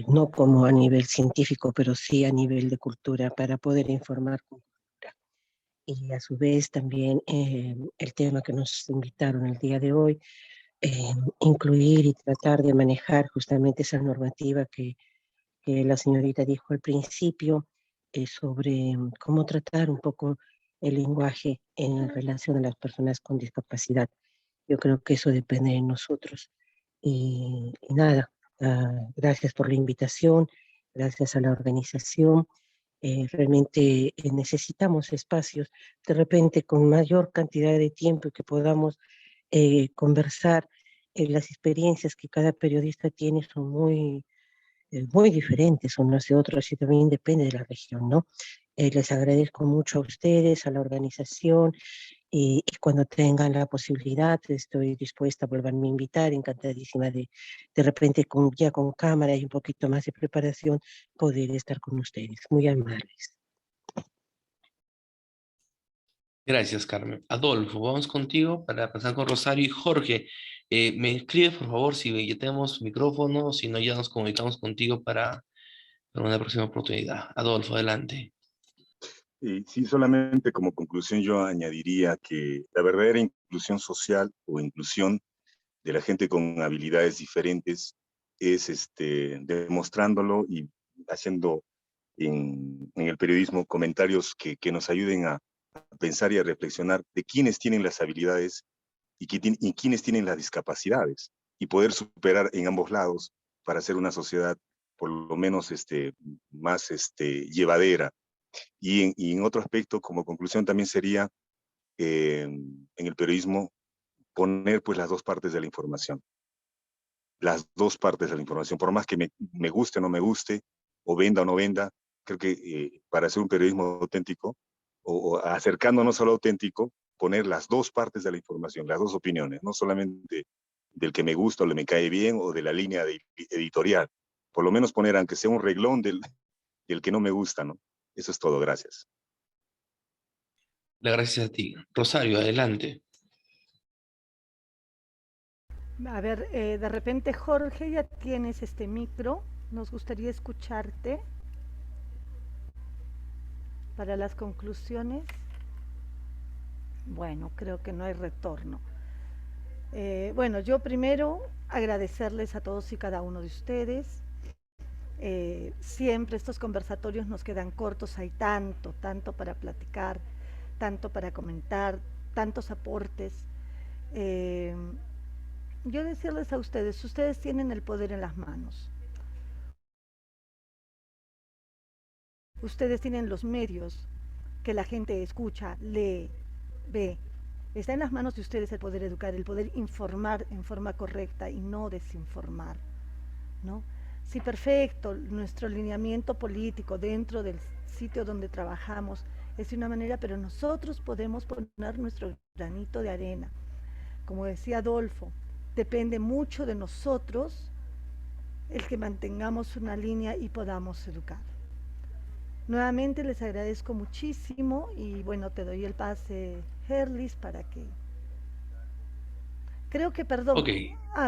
no como a nivel científico, pero sí a nivel de cultura, para poder informar con cultura. Y a su vez también el tema que nos invitaron el día de hoy, incluir y tratar de manejar justamente esa normativa que la señorita dijo al principio, sobre cómo tratar un poco el lenguaje en relación a las personas con discapacidad. Yo creo que eso depende de nosotros. Y nada, gracias por la invitación, gracias a la organización. Realmente necesitamos espacios, de repente con mayor cantidad de tiempo que podamos conversar. Las experiencias que cada periodista tiene son muy diferentes unos de otros y también depende de la región, ¿no? Les agradezco mucho a ustedes, a la organización, y cuando tengan la posibilidad estoy dispuesta a volverme a invitar, encantadísima de repente ya con cámara y un poquito más de preparación poder estar con ustedes. Muy amables. Gracias, Carmen. Adolfo, vamos contigo para pasar con Rosario y Jorge. Me escribes, por favor, si ya tenemos micrófono, si no, ya nos comunicamos contigo para una próxima oportunidad. Adolfo, adelante. Sí, solamente como conclusión yo añadiría que la verdadera inclusión social o inclusión de la gente con habilidades diferentes es demostrándolo y haciendo en el periodismo comentarios que nos ayuden a pensar y a reflexionar de quiénes tienen las habilidades y quiénes tienen las discapacidades y poder superar en ambos lados para hacer una sociedad por lo menos más llevadera. Y en otro aspecto, como conclusión, también sería en el periodismo poner pues las dos partes de la información. Las dos partes de la información, por más que me guste o no me guste, o venda o no venda, creo que para hacer un periodismo auténtico, o acercándonos a lo auténtico, poner las dos partes de la información, las dos opiniones, no solamente del que me gusta o le me cae bien, o de la línea editorial. Por lo menos poner, aunque sea un reglón del que no me gusta, ¿no? Eso es todo, gracias. Gracias a ti. Rosario, adelante. A ver, de repente Jorge, ya tienes este micro, nos gustaría escucharte para las conclusiones. Bueno, creo que no hay retorno. Bueno, yo primero agradecerles a todos y cada uno de ustedes. Siempre estos conversatorios nos quedan cortos, hay tanto para platicar, tanto para comentar, tantos aportes. Eh, yo decirles a ustedes, ustedes tienen el poder en las manos. Ustedes tienen los medios que la gente escucha, lee, ve. Está en las manos de ustedes el poder educar, el poder informar en forma correcta y no desinformar, ¿no? Sí, perfecto, nuestro lineamiento político dentro del sitio donde trabajamos es de una manera, pero nosotros podemos poner nuestro granito de arena. Como decía Adolfo, depende mucho de nosotros el que mantengamos una línea y podamos educar. Nuevamente les agradezco muchísimo y bueno, te doy el pase, Herlis, para que... Creo que, perdón. Ok,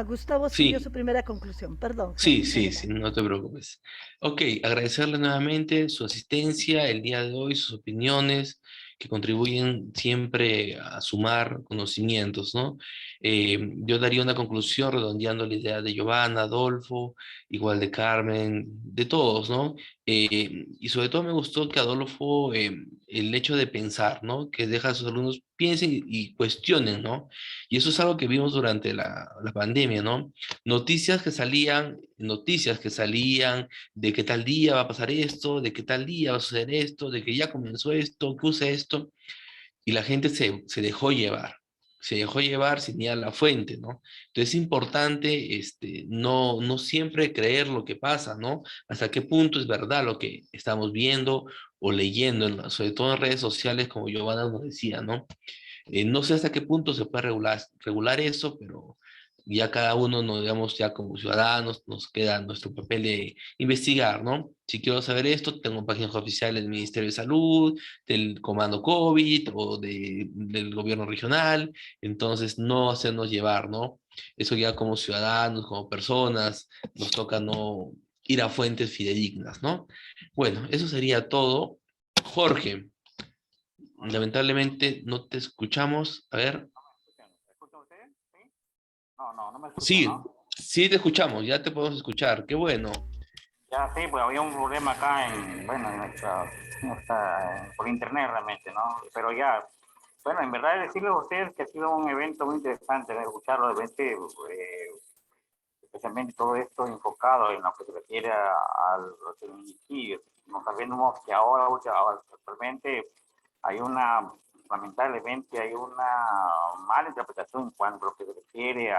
Gustavo sí dio su sí, primera conclusión. Perdón, sí, Herlis, sí, sí, adelante. no te preocupes. Ok, agradecerle nuevamente su asistencia el día de hoy, sus opiniones que contribuyen siempre a sumar conocimientos, ¿no? Yo daría una conclusión redondeando la idea de Giovanna, Adolfo, igual de Carmen, de todos, ¿no? Y sobre todo me gustó que Adolfo, el hecho de pensar, ¿no? Que deja a sus alumnos piensen y cuestionen, ¿no? Y eso es algo que vimos durante la pandemia, ¿no? Noticias que salían de que tal día va a pasar esto, de que tal día va a suceder esto, de que ya comenzó esto, que usa esto, y la gente se dejó llevar sin ir a la fuente, ¿no? Entonces es importante no siempre creer lo que pasa, ¿no? Hasta qué punto es verdad lo que estamos viendo o leyendo, sobre todo en redes sociales, como Giovanna nos decía, ¿no? No sé hasta qué punto se puede regular eso, pero ya cada uno, nos, digamos, ya como ciudadanos, nos queda nuestro papel de investigar, ¿no? Si quiero saber esto, tengo páginas oficiales del Ministerio de Salud, del Comando COVID o del gobierno regional, entonces no hacernos llevar, ¿no? Eso ya como ciudadanos, como personas, nos toca no ir a fuentes fidedignas, ¿no? Bueno, eso sería todo. Jorge. Lamentablemente no te escuchamos. A ver. ¿Me escuchan ustedes? ¿Sí? No me escuchan, Sí, ¿no? sí te escuchamos, ya te podemos escuchar. Qué bueno. Ya sí, pues había un problema acá bueno, por internet realmente, ¿no? Pero ya, bueno, en verdad decirles a ustedes que ha sido un evento muy interesante, ¿no? Escucharlo, especialmente todo esto enfocado en lo que se refiere a los feminicidios. Nos sabemos que ahora actualmente hay lamentablemente hay una mala interpretación en cuanto a lo que se refiere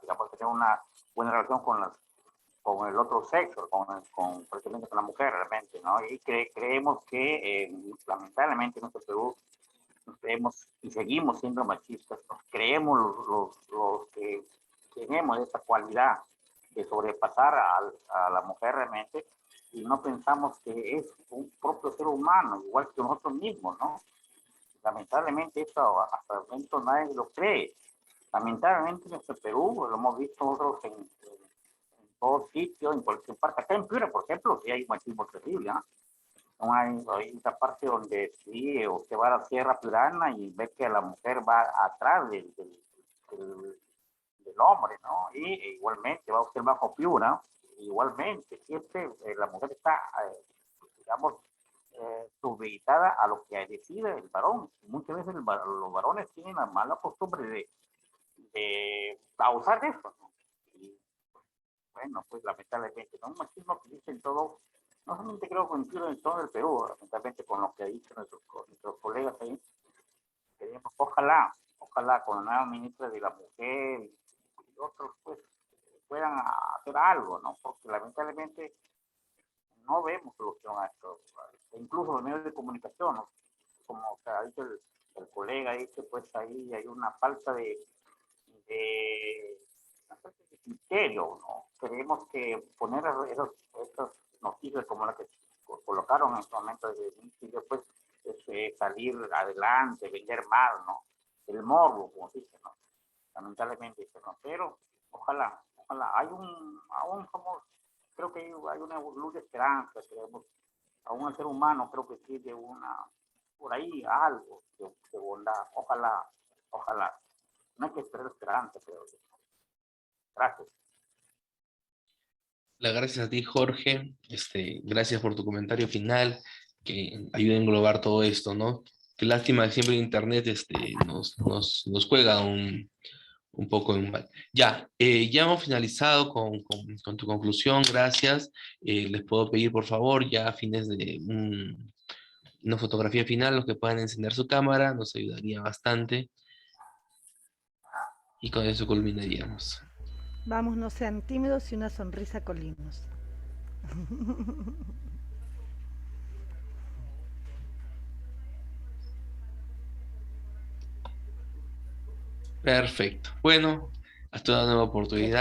digamos, tener una buena relación con el otro sexo, precisamente con la mujer realmente, ¿no? Y creemos que lamentablemente en nuestro Perú creemos y seguimos siendo machistas, ¿no? Creemos los que tenemos esa cualidad de sobrepasar a la mujer realmente y no pensamos que es un propio ser humano, igual que nosotros mismos, ¿no? Lamentablemente eso hasta el momento nadie lo cree. Lamentablemente en nuestro Perú, lo hemos visto nosotros en todo sitio, en cualquier parte. Acá en Piura, por ejemplo, sí hay machismo terrible, ¿no? No hay esa parte donde sí, usted va a la Sierra Piurana y ve que la mujer va atrás del hombre, ¿no? Y igualmente va usted bajo Piura, igualmente, siempre la mujer está, digamos, supeditada a lo que decide el varón. Muchas veces los varones tienen la mala costumbre de abusar de eso, ¿no? Y bueno, pues lamentablemente, ¿no? Un machismo que dicen todo, no solamente creo que en todo el Perú, lamentablemente con lo que dicen nuestros colegas ahí, queremos, ojalá con la nueva ministra de la Mujer y otros, pues, puedan hacer algo, ¿no? Porque lamentablemente no vemos solución a esto. Incluso los medios de comunicación, ¿no? Como ha dicho el colega, dice, pues ahí hay una falta de criterio, ¿no? Creemos que poner esas noticias como la que colocaron en este momento de inicio, pues es salir adelante, vender más, ¿no? El morbo, como dicen, ¿no? Lamentablemente, ¿no? Pero ojalá, aún somos, creo que hay una luz de esperanza, creemos, aún el ser humano creo que tiene por ahí algo de bondad, ojalá. No hay que esperar esperanza, creo yo. Gracias. Las gracias a ti, Jorge. Gracias por tu comentario final, que ayuda a englobar todo esto, ¿no? Qué lástima que siempre Internet nos juega un poco en mal. Ya hemos finalizado con tu conclusión, gracias. Les puedo pedir, por favor, ya a fines de una fotografía final, los que puedan encender su cámara, nos ayudaría bastante. Y con eso culminaríamos. Vamos, no sean tímidos y una sonrisa con himnos. Perfecto. Bueno, hasta una nueva oportunidad.